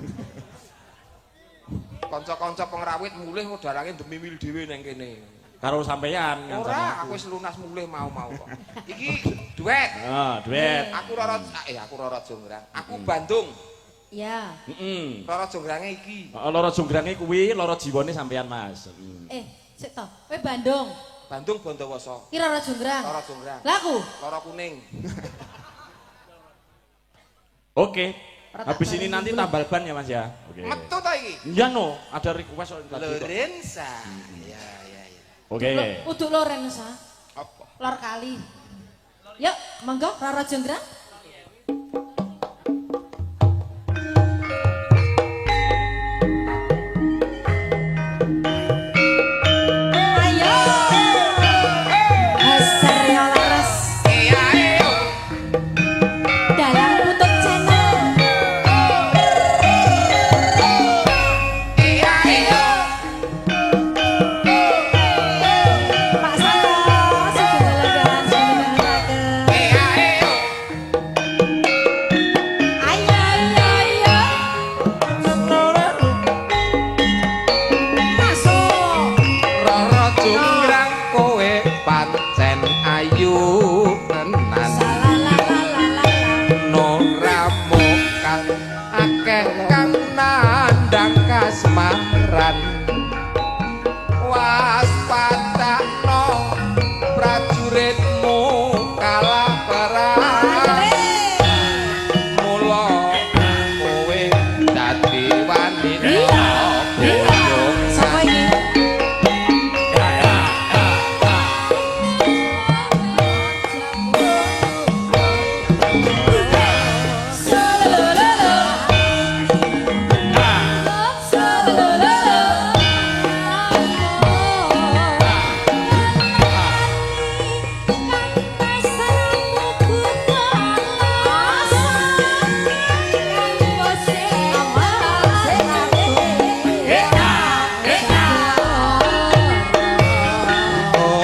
Kanca-kanca pengrawit mulih kok dalange demi mil dhewe ning kene. Karo sampeyan Ora, aku wis lunas mulih mau-mau kok. Iki duet. Ah, duet. Aku Roro Jonggrang. Aku Bandung. Ya. Heeh. Roro Jonggrange iki. Loro Jonggrange kuwi loro jiwane sampeyan, Mas. Sik to. Kowe Bandung. Bandung Bondowoso. Ki Roro Jonggrang. Roro Jonggrang. Lah aku. Loro Kuning. Oke. Habis ini nanti tambal ban ya, Mas ya. Oke. Metu ta iki? Iya no, ada request lagi. Lorenza. Ya. Oke. Uduk Lorenza. Apa? Lor kali. Yuk, monggo Roro Jonggrang. Ayo. Hasario laras. Dalam kutub channel. Pak Sato, sejalan jenengan ayo ayo masuk. Roro Jonggrang kowe pancen ayu tenan. Salalalalala. Nora mokal akeh kang nandang kasmaran. Waspadakno prajuritmu kalah perang. Mula kowe dadi wanita bojong. Sapa iki?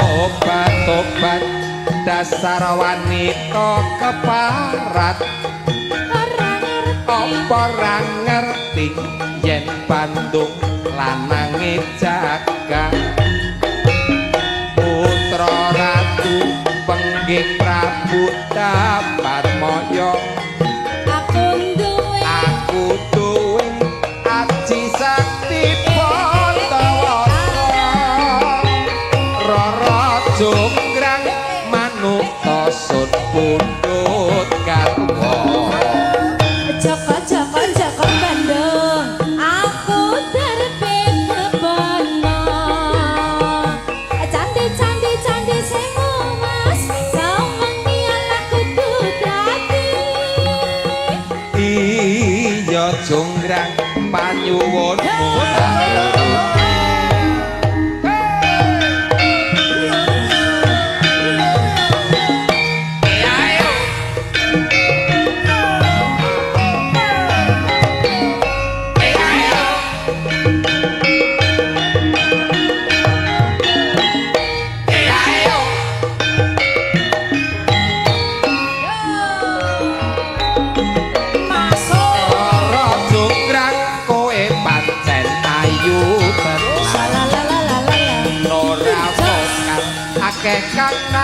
Obat-obat dasar wanita keparat. Apa ra ngerti yen Bandung lanange jaga. Putra ratu penggih Prabu Daparmaya. Aku duwe aji sakti Bondowoso. Roro Jonggrang manut tosut pundhut garwa. Joko Bandung, aku terpe kebono. Candi sing mas, sawengi aku dadi. Iya Jonggrang panyuwunmu.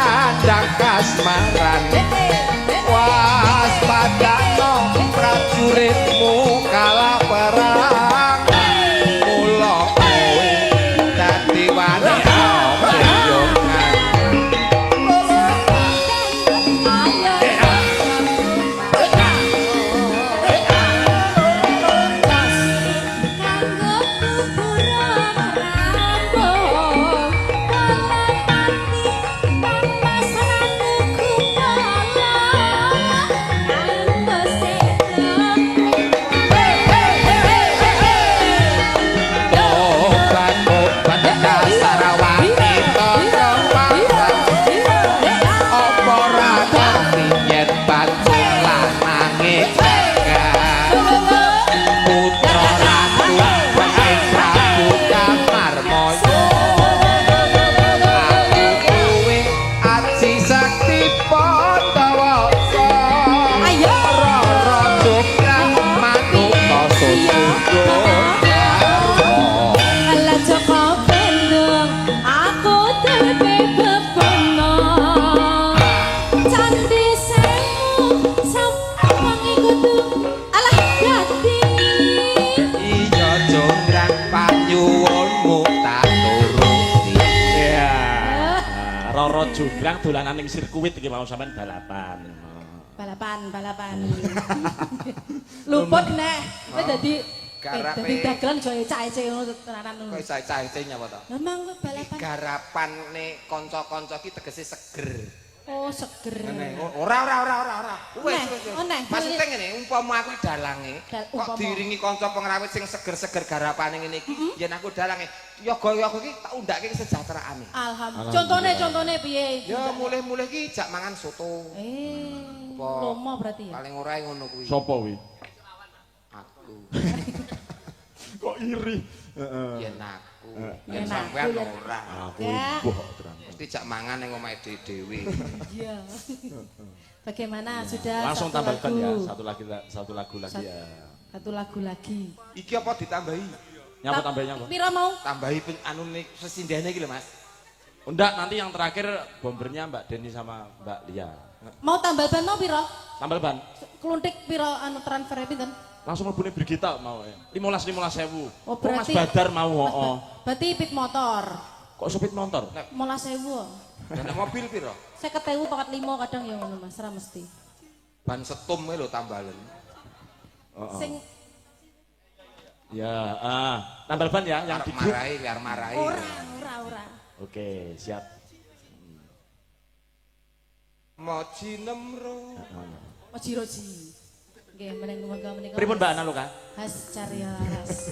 kandang kasmaran waspadano prajuritmu kalah perang mula kowe dadi wanita piyongan Jumbrang dolanan ning sirkuit iki mau sampean balapan. Balapan. Luput nek kowe dadi dagelan aja ecak-ecek ngono tenanan ngono. Kok ecak-ecek nyapa to? Memang balapan. Garapane kanca-kanca ki tegese seger. Oh, seger. Ora. Wis. Maksudnya ngene, umpama aku dalange, kok diiringi kanca pengrawit sing seger-seger garapane ngene iki, yen aku dalange, yoga-yoga iki tak undhake kesejahteraane. Alhamdulillah. Contone piye? Ya mulih-mulih ki jak mangan soto. Lomo berarti ya. Paling ora ngono kuwi. Sopo kuwi? Aku. Kok iri? Yen aku. Yen sampean ora. Aku ibuh terang. Mesti jak mangan ning omahe dhewe. Iya. Bagaimana sudah langsung tambahkan ya satu lagu lagi ya. Satu lagu lagi. Iki apa ditambahi? Nyapa tambahnya apa? Pira mau? Tambahi anu sesindene iki lho Mas. Enggak, nanti yang terakhir bombernya Mbak Deni sama Mbak Lia. Mau tambal ban mau pira? Tambal ban. Kluntik pira anu transfer pinten? Langsung mlebune Brigita mau ya. 15.000. Oh, Mas berarti Badar mau heeh. Berarti pit motor. Kok sepit motor? 15.000. Nek mobil piro? 50.000 pakat 5 kadang ya ngono Mas, ora mesti. Ban setum lho tambalen. Sing Ya, tambal ban ya yang duduk. Biar marahi. ora. Oke, siap. Moji nemro. Oji-roji. Nggih, menika menika. Pripun Mbak Analoka? Has carya laras.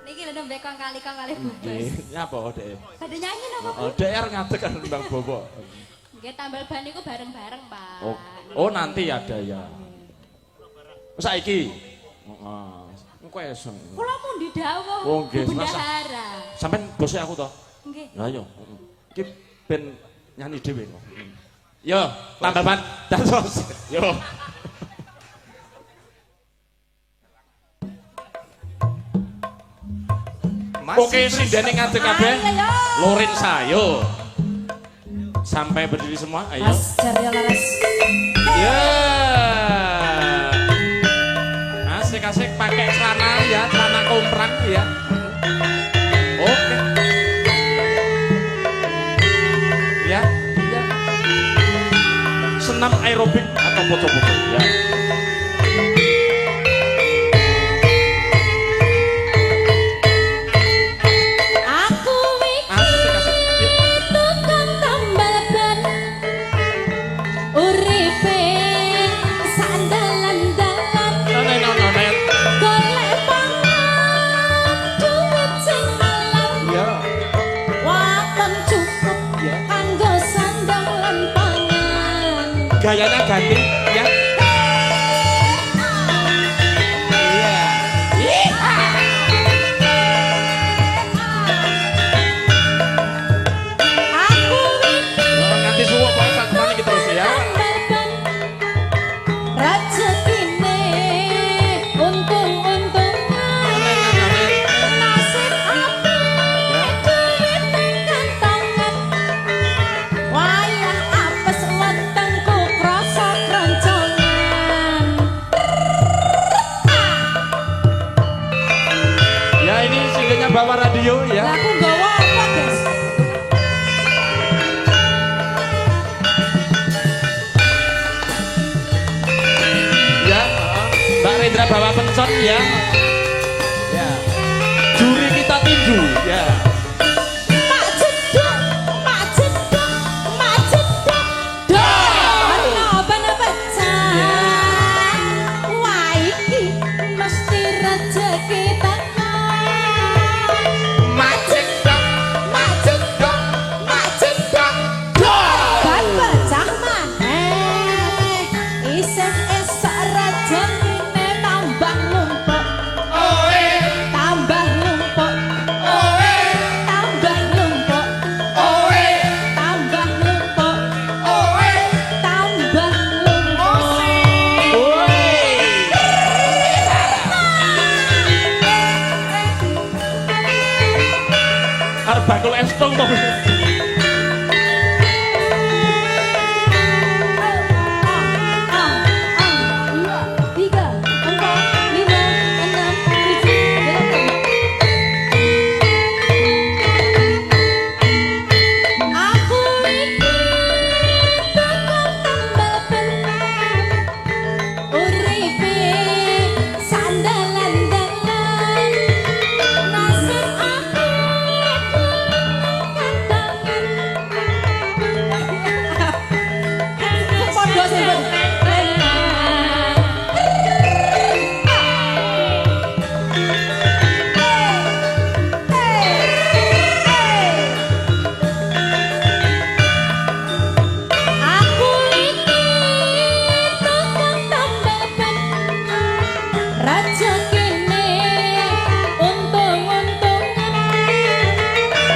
Niki lho nembe kong kali bubas. Nggih, nyapa Dek? Kada nyanyi napa? Oh, Dek arep ngadeg kan Mbang Bobo. Nggih tambal ban niku bareng-bareng, Pak. Oh, nanti ada ya. Saiki. Heeh. Engko esuk. Kula mundi dawuh. Oh, nggih, Bendahara. Sampeyan bose aku to? Nggih. Lah yo. Iki ben nyanyi dhewe kok. Yo, tambal ban. Dados. Yo. Oke, sindene ngadeg kabeh. Lorin sayo. Sampai berdiri semua, ayo. Has carya laras. Ya. Asik-asik pakai celana ya, celana komprang ya. Oke. Ya. Senam aerobik atau foto-foto ya. Aku Asik-asik. tukang tambal ban. Uripe sandalan-dalan. Nonet. Golek pangan duit sing halal. Ya. Waton cukup Ya. kanggo sandang lan pangan. Gayanya ganti ya. Aku wingi Nganti suwuk pokoke sak temane iki terus ya. tambal ban. Rezekine untung-untungan. Nasib apik duit ning kantongan. Wayah penonton ya. Ya. Juri kita tinju ya. Mak jedok, mak jedok, mak jedok. Napa pecah. Wah iki mesti rezeki tenan. Mak jedok, mak jedok, mak jedok. Ban pecah maneh. Isih-isih rejenine tambah numpuk. Oe, Tambah numpuk. oe, Tambah numpuk. oe, Tambah numpuk. oe. Tambah numpuk. Woi. Arep bakul estong to. Rezekine untung-untungan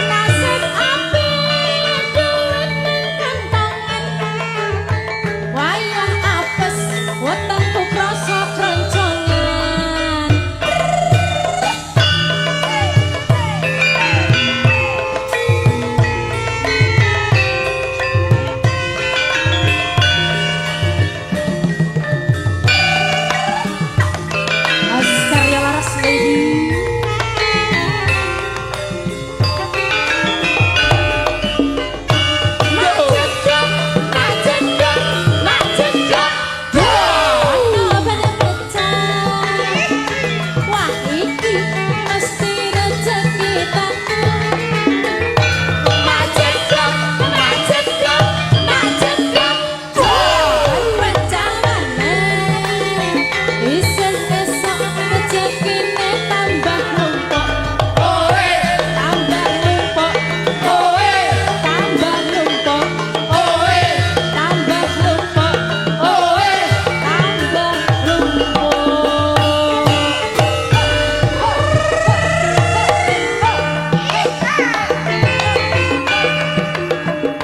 nasib apik duit ning kantongan wayah apes wetengku krasa kroncongan Oscar ya laras lagi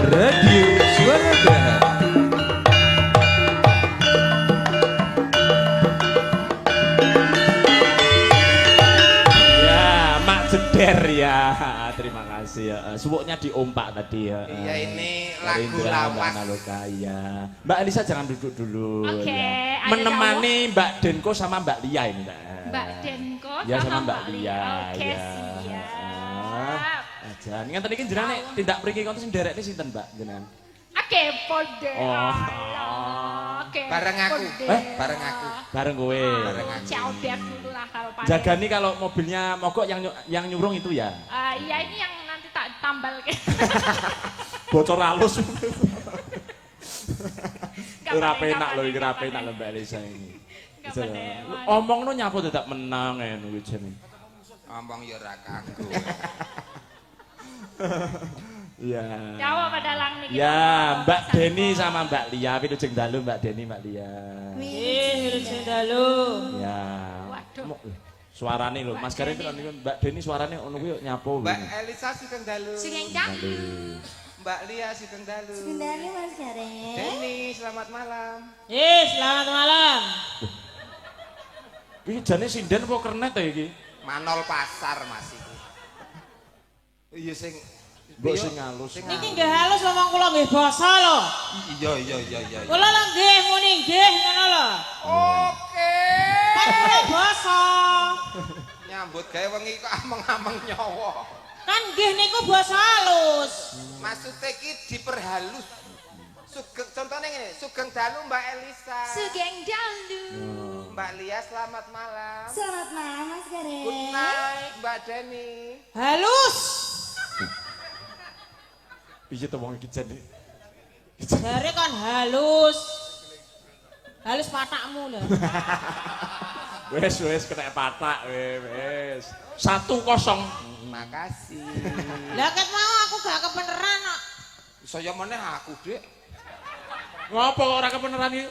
Radio Suara Daha. Ya, Mak Jeder ya. Terima kasih ya. Suwuknya diompak tadi ya. Iya, ini lagu Indra, Mbak lawas. Naloka ya. Mbak Elisa jangan duduk dulu Oke, ya. ada Menemani Mbak Denko sama Mbak Lia ini, Mbak. Mbak Denko Ya sama Mbak Lia. Lia Oke, ya. siap. Aja. Ngenten iki jenengan tindak mriki konten sing nderekne sinten, Mbak? Jenengan. Oke, pode. Oh. Oke. Bareng aku. pode. Bareng aku. Bareng kowe. Bareng aku. Ciao def dulu lah kalau paling. Jagani kalau mobilnya mogok yang nyurung itu ya. Iya ini yang nanti tak tambal ke. Bocor halus. Nggak Ora boleh, penak nggak lho, boleh, iki ora nggak penak lho boleh. Mbak Elisa ini. Nggak boleh, boleh. Omongno nyapu tetap menang ngono kuwi jenenge. Ngomong ya ora kanggo. Iya. Jawa pada lang nih. Ya, Mbak Deni sama Mbak Lia, wilujeng dalu Mbak Deni, Mbak Lia. wilujeng dalu Ya. Waduh. Suarane lho, Mas Karim Deni. niku Mbak Deni suarane ngono kuwi nyapu. Mbak Elisa sugeng dalu. Sing dalu. Mbak Lia sugeng dalu. Kendali Mas Gareng. Deni, selamat malam. selamat malam Iki jane sinden apa kernet ta iki? Manol pasar Mas iki. Iya sing Mbok sing halus. Niki nggih halus ngomong kula nggih basa lho. Iya. Kula lho nggih muni nggih ngono lho. Oke. Kan kula basa. Nyambut gawe wengi kok ameng-ameng nyawa. Kan nggih niku basa halus. Maksudnya iki diperhalus. Sugeng contohnya ngene, sugeng dalu Mbak Elisa. Sugeng dalu. Mbak Lia, selamat malam. Selamat malam Mas Gareng. Good night, Mbak Deni. Halus. Piye to wong iki jane? Jare kan halus. Halus patakmu lho. Wes kena patak wes. 1-0. Makasih. Lah ket mau aku gak kebeneran kok. Saya meneh aku, Dik. Ngopo kok ora kebeneran iki?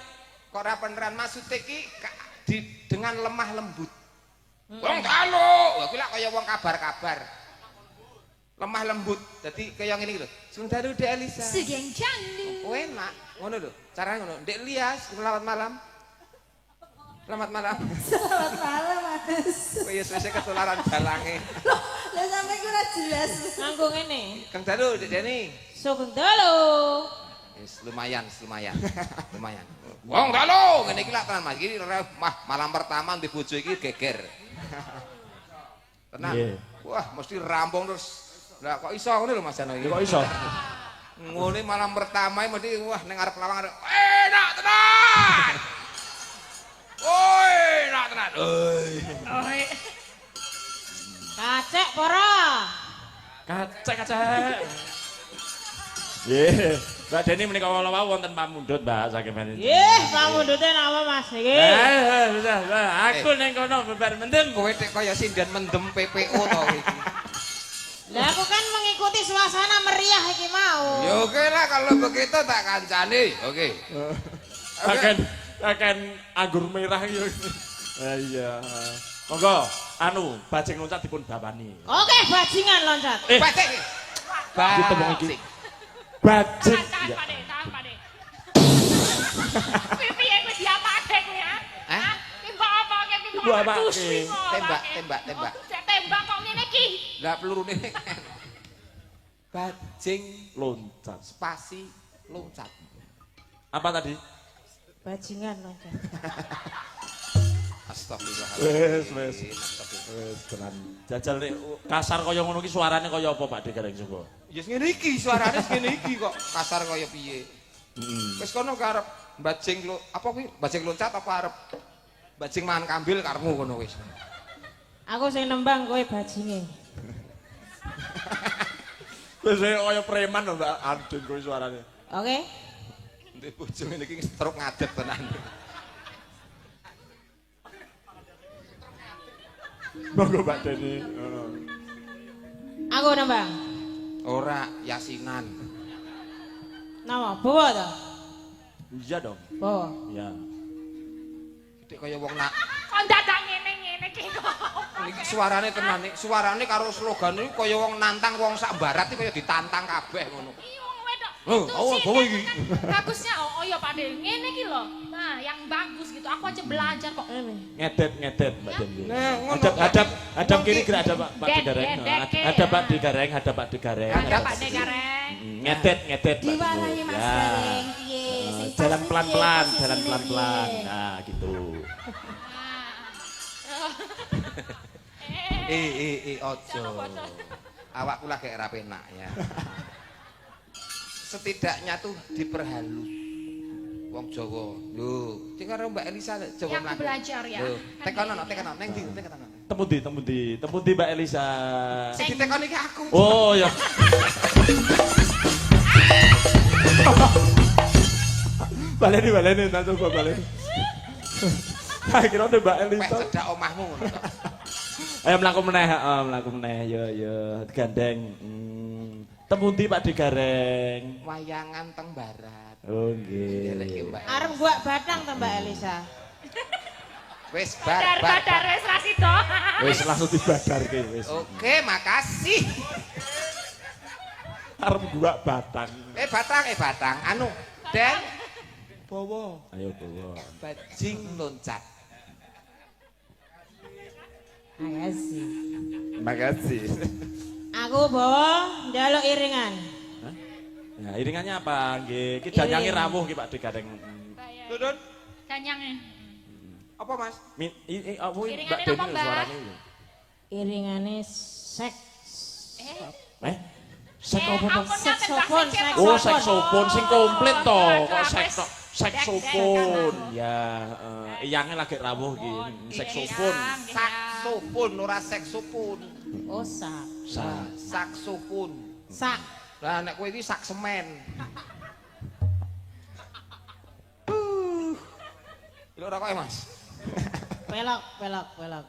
Kok ora beneran maksud iki dengan lemah lembut. Wong dalu, kuwi lak kaya wong kabar-kabar. Lemah lembut. Dadi kaya ngene iki lho. Sung dalu Dek Elisa. Sugeng jandu. Oh, enak. Ngono lho. Carane ngono. Dek Lias, selamat malam. Selamat malam. Selamat malam Mas. Oh iya, wis ketularan dalange. Lah sampe ku ora jelas. Nganggo ngene. Kang Dalu, Dek Deni. Sugeng dalu. Wis lumayan. Lumayan. Wong dalu, ngene iki lak tenan Mas. Iki malam pertama di bojo iki geger. Tenang. Nggih. Wah, mesti rampung terus. Lah kok iso ngene lho Mas Jano iki. Kok iso? Ngene malam pertama mesti wah ning arep lawang enak tenan. Oi, enak tenan. Oi. Kacek para. Kacek. Nggih, Mbak Deni menika kala wonten pamundhut, Mbak, saking panitia. Nggih, pamundhute napa Mas iki? Aku ning kono bebar mendem. Kowe tek kaya sinden mendem PPO to iki. Lah aku kan mengikuti suasana meriah iki mau. Ya oke lah kalau begitu tak kancani. Oke. Akan anggur merah iki. Iya. Monggo, bajing loncat dipun bawani. Oke, bajingan loncat. Batik. Ditembung iki. Bajing. Tahan Pak. Piye kuwi diapake kuwi ya? Hah? Timbak apa ki Timbak apa ki? Tembak. Tembak kok ngene iki. Lah pelurune. Bajing Loncat. spasi loncat. Apa tadi? Bajingan loncat. Astagfirullahaladzim. Wes tenan. Jajal nek kasar kaya ngono ki suarane kaya apa Pak De Gareng Sungko? Ya ngene iki suarane ngene iki kok kasar kaya piye. Wis kono karep bajing apa kuwi? Bajing loncat apa arep bajing mangan kambil karepmu kono wis. Aku sing nembang kowe bajinge. Wis kaya preman lho Mbak Adin kowe suarane. Oke. Ndek bojo ngene iki struk ngadeg tenan. Monggo Mbak Deni. Aku nembang. Ora yasinan. Nama bawa to? Iya dong. Bawa. Iya. Dik kaya wong nak Kok dadak ngene iki kok. iki suarane tenan iki. Suarane karo slogan iki kaya wong nantang wong sak barat iki kaya ditantang kabeh ngono. Iya wong wedok. Oh, Itu bawa sih, iki. kan bagusnya oh ya Pak De. Ngene iki lho. Nah, yang bagus gitu. Aku aja belajar kok. Ngedet Mbak Deni. Nah, ngono. Hadap kiri gerak ada Pak De Gareng. Gedek, Ada Pak De Gareng, ada Pak De Gareng. Ada Pak De Gareng. Ngedet. Diwarahi Mas Ya. Gareng piye? Sing Jalan pasti pelan-pelan, piye jalan posisine pelan-pelan. piye? Nah, gitu. Ojo. Awakku lagi ora penak ya. Setidaknya tuh diperhalus. Wong Jawa. Lho, sing karo Mbak Elisa Jawa Yang mlaku. belajar ya. Lho, tekono neng ndi tekono. Temu di Mbak Elisa. Sing ditekon iki aku. Oh ya. Baleni tak coba baleni. Kira Mbak Pek Elisa. cedak omahmu ngono to. Ayo mlaku meneh, yo gandeng. Temu ndi Pak De Gareng? Wayangan teng barat. Oh nggih. Derek ki Mbak. Arep gua batang to Mbak Elisa. Wis Badar bar. wis ra sida. Wis langsung dibadarke wis. Oke, makasih. Arep gua batang. Batang. Anu, Den. Bawa Ayo bawa. bajing loncat. Makasih. Aku bawa njaluk iringan. Ya, iringannya apa? Nggih, ki danyange rawuh ki Pak De Gareng. Dudun, Danyangnya. apa Mas? Mbak Iringannya Deni apa, Mbak? suarane. Iringane seks. Sek apa to? Saksofon, Oh, saksofon sing komplit to. Kok sek tok. Saksofon. Ya, iyangnya lagi rawuh iki. Saksofon. Saksofon ora seksofon. Oh, sak. Saksofon. Sak. Lah nek kowe iki sak semen. Lho ora kowe, Mas. Pelok.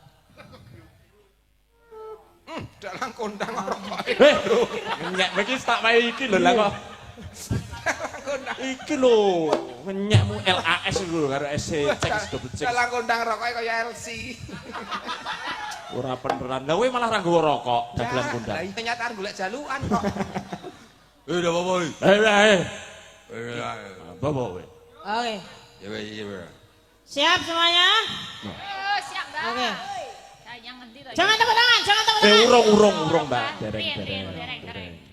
Dalang kondang rokok. Nyek iki tak wae iki lho lah kok. Iki lho, menyekmu LAS lho karo SC cek double check. Dalang kondang rokoke kaya LC. Ora beneran. Lah kowe malah ra nggawa rokok dagelan kondang. Lah iya nyataan golek jalukan kok. Udah apa boy? Apa kowe? Oke. Ya. Siap semuanya? Siap, Mbak. Oke. Yang ngendi to? Jangan tepuk tangan, jangan tepuk tangan. Urung, Mbak. Dereng.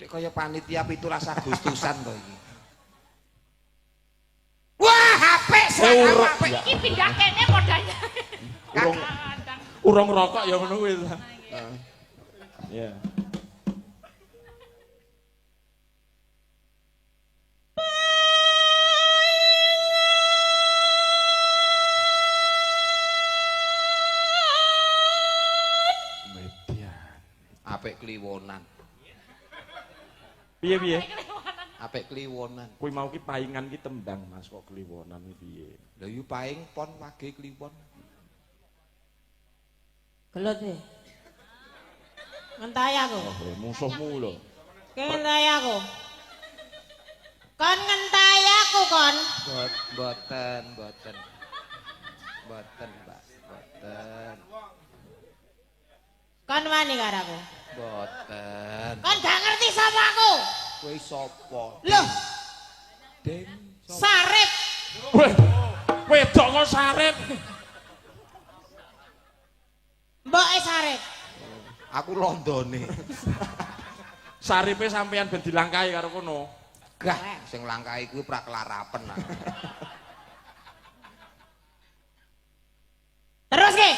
Dek kaya panitia 17 Agustusan to iki. Wah, HP HP. Iki pindah kene modalnya. Urung rokok ya ngono kuwi. Ya. Apik kliwonan. Piye? Apik kliwonan. Kuwi mau ki paingan ki tembang Mas kok kliwonan iki piye? Lha yu paing pon wage kliwon. Gelut nih. Ngentai aku. Oh, musuhmu lho. Ngentai aku. Kon ngentai aku kon. Boten, Mbak. Boten. Kon wani karo aku. Boten. Kon gak ngerti sapa aku. Kowe sapa? Loh, Deng. Sarip. Weh, wedok kok sarep. Mboke Sarip. Aku londone. Saripe sampean ben dilangkahi karo kono. Gah, sing langkahi kuwi prakelarapen. Terus ki.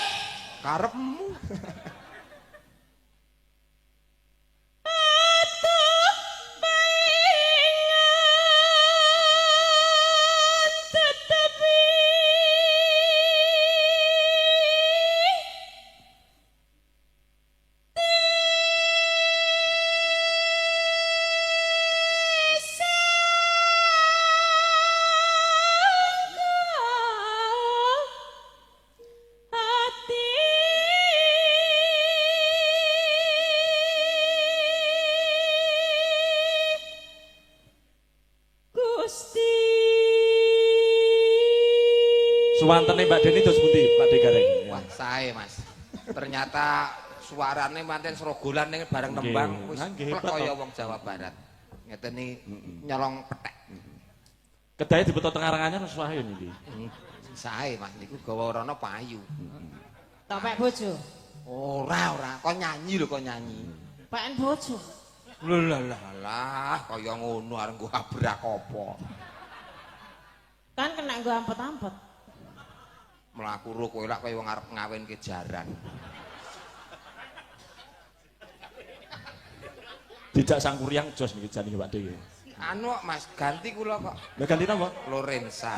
Karepmu. Suwantene Mbak Deni dos pundi, Pak Degareng? Wah, sae, Mas. Ternyata suarane manten serogolan ning bareng nembang wis kaya wong Jawa Barat. Ngeteni nyolong petek. Kedahe dibeto tengarangane wis wae niki. Sae, Mas, niku gawa rono payu. Topek bojo. Ora, kok nyanyi lho, kok nyanyi. Peken bojo. Lho lah, kaya ngono arep nggo abrak apa. Kan kena nggo ampet-ampet. Mlaku ro kowe lak kaya wong arep ngawinke jaran. Dijak sang kuryang jos niki jane Pak De. Anu Mas, ganti kula kok. Lah ganti napa? Lorenza.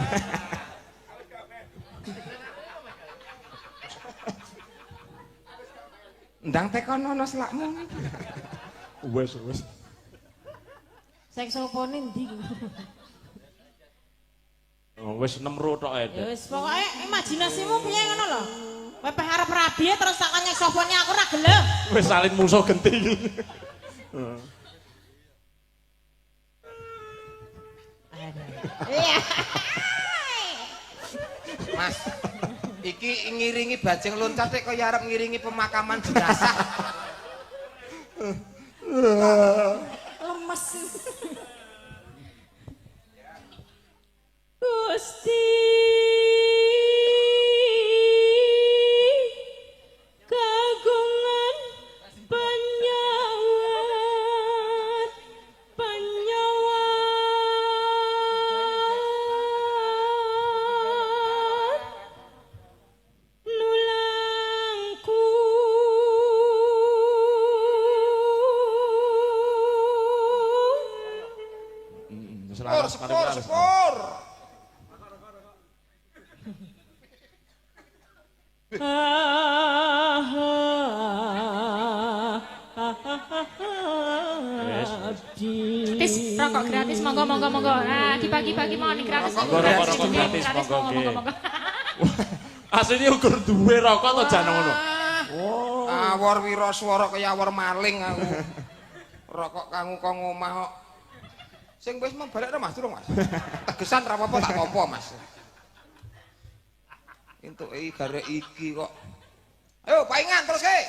Ndang tekan ana slakmu. Wes. Saksofone ndi? Oh, wis 6 ro tok ae. Ya wis pokoke imajinasimu piye ngono lho. Kowe peh arep rabi terus tak saksofone aku ora gelem. Wis salin musuh genti. Iya. Mas, iki ngiringi bajeng loncat kaya arep ngiringi pemakaman jenazah. Lemes. Gusti kagungan penyawat nulangku Sepur. Tis, rokok gratis, monggo. Nah, dibagi-bagi mau nih gratis. Rokok gratis, monggo. Asline ukur duwe rokok to jan ngono. Oh. Awor wiraswara kaya awor maling aku. Rokok kanggo kok omah kok. Sing wis mung balekno Mas durung Mas. Tegesan ra apa-apa tak apa Mas. Entuke garek iki kok. Ayo paingan terus ke.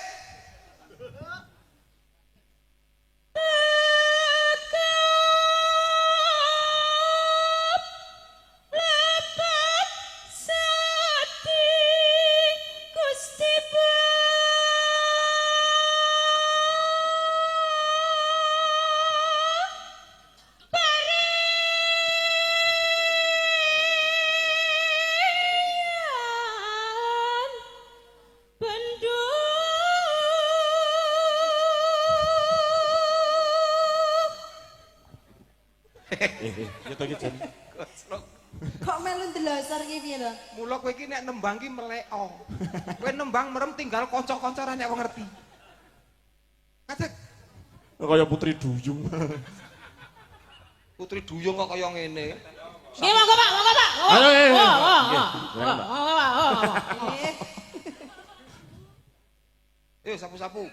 Ya to iki jan. Kok melu ndelosor iki piye lho? Mula kowe iki nek nembang ki meleo. Kowe nembang merem tinggal kanca-kanca ra nek wong ngerti. Kadek. Kaya Putri Duyung. Putri Duyung kok kaya ngene. Nggih monggo Pak. Ayo. Ayo sapu-sapu.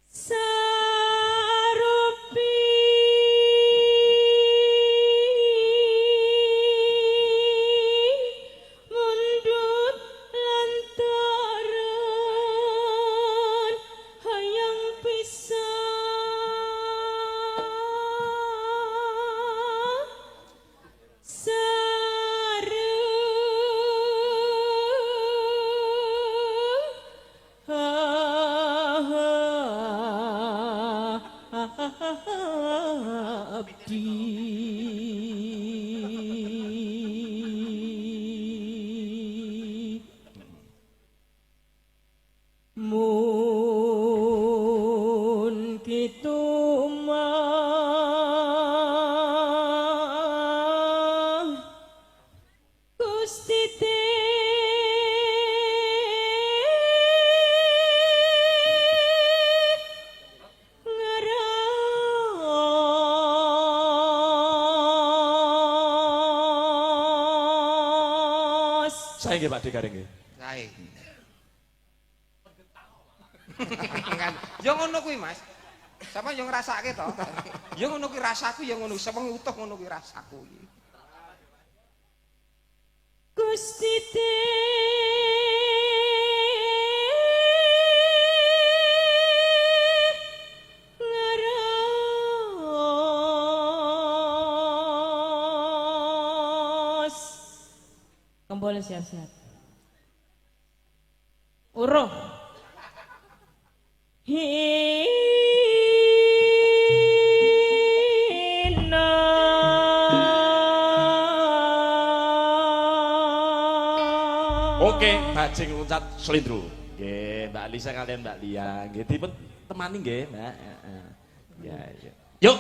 Sarupi mundut lantaran hayang pisah abdi mun kitu mah Gusti Saya nggih Pak Dekareng nggih. Sae. Ya ngono kuwi Mas. Sama yo ngrasake to. Ya ngono kuwi rasaku ya ngono, seweng utuh ngono kuwi rasaku iki. Gusti ngaras kembali siap-siap uruh hina Oke, bajing loncat slendro. Nggih, Mbak Lisa kalian Mbak Lia. Nggih, dipun temani nggih, Mbak. Ya, ya. Yuk.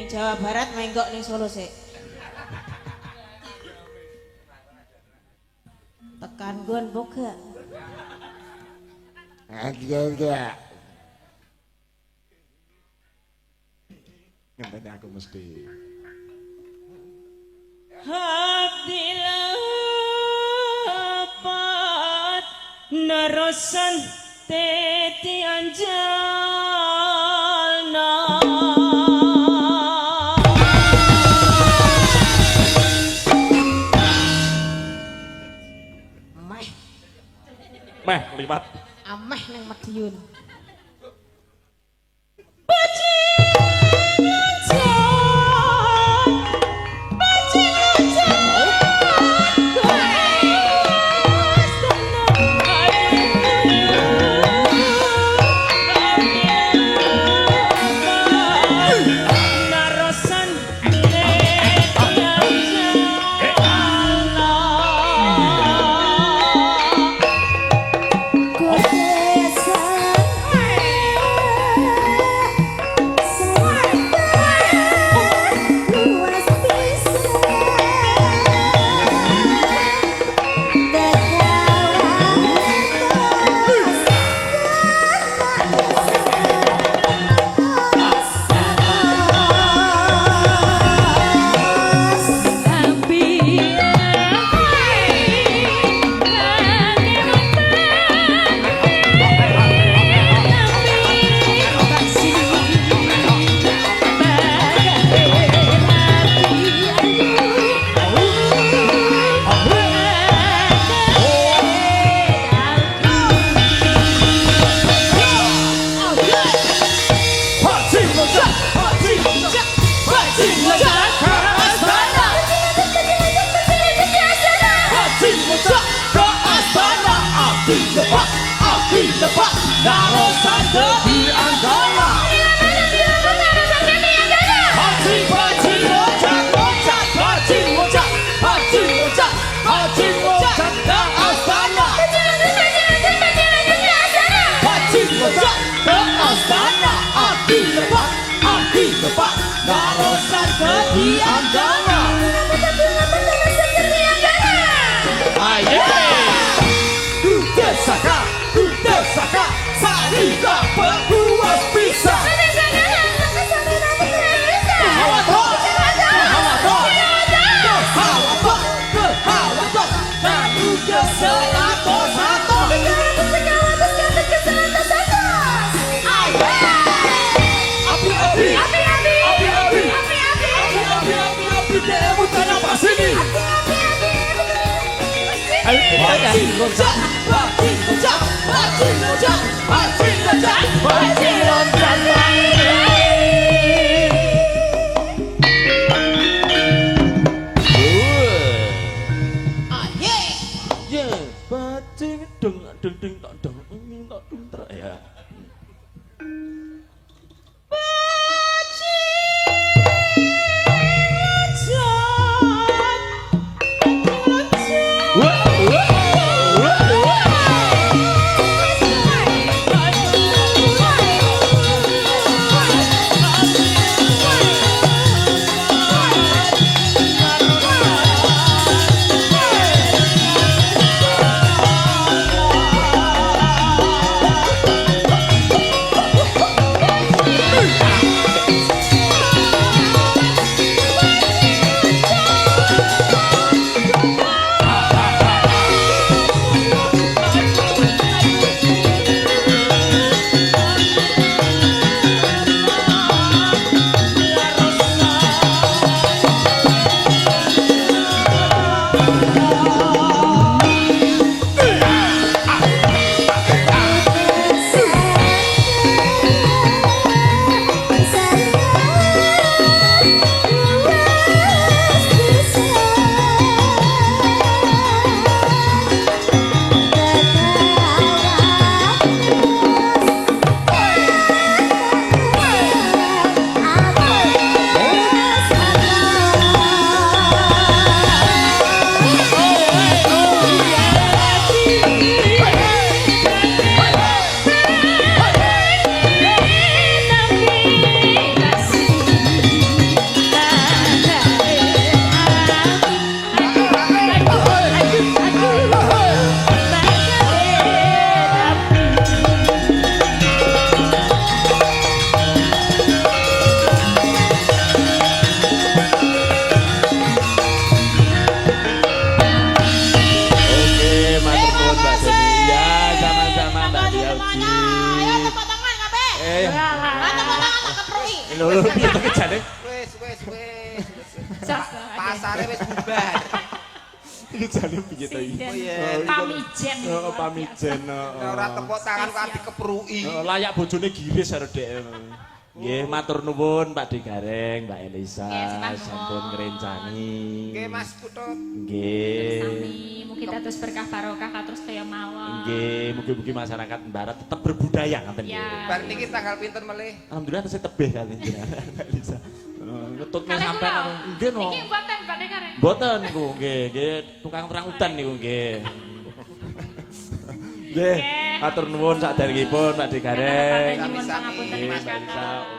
Jawa Barat menggok ning Solo sik. Tekan gon boga. Agak. Ngenteni aku mesti. Abdilapat narosan teti anjalna. Meh liwat. Ameh nang Madiun. lho piye to kejane? Wis. Sasa. Pasare wis bubar. Iki jane piye to iki? Pamijen. Oh, pamijen. Ora tepuk tangan kok dikepruki. Layak bojone giris karo dhek. Nggih, matur nuwun Pak Digareng, Mbak Elisa, sampun ngrencani. Nggih, Mas Putut. Nggih. Sami, mugi dados berkah barokah kados kaya mawon. Nggih, mugi-mugi masyarakat Barat tetap berbudaya ngaten nggih. Ya. Bar niki tanggal pinten melih? Alhamdulillah tesih tebih kali jenengan Mbak Elisa. Ngetutne sampean karo nggih no. Niki mboten Pak Digareng. Mboten niku nggih, tukang terang udan niku nggih. Nggih, matur nuwun saderengipun Pak Digareng. Nyuwun pangapunten Mas Mbak Elisa. Kakak.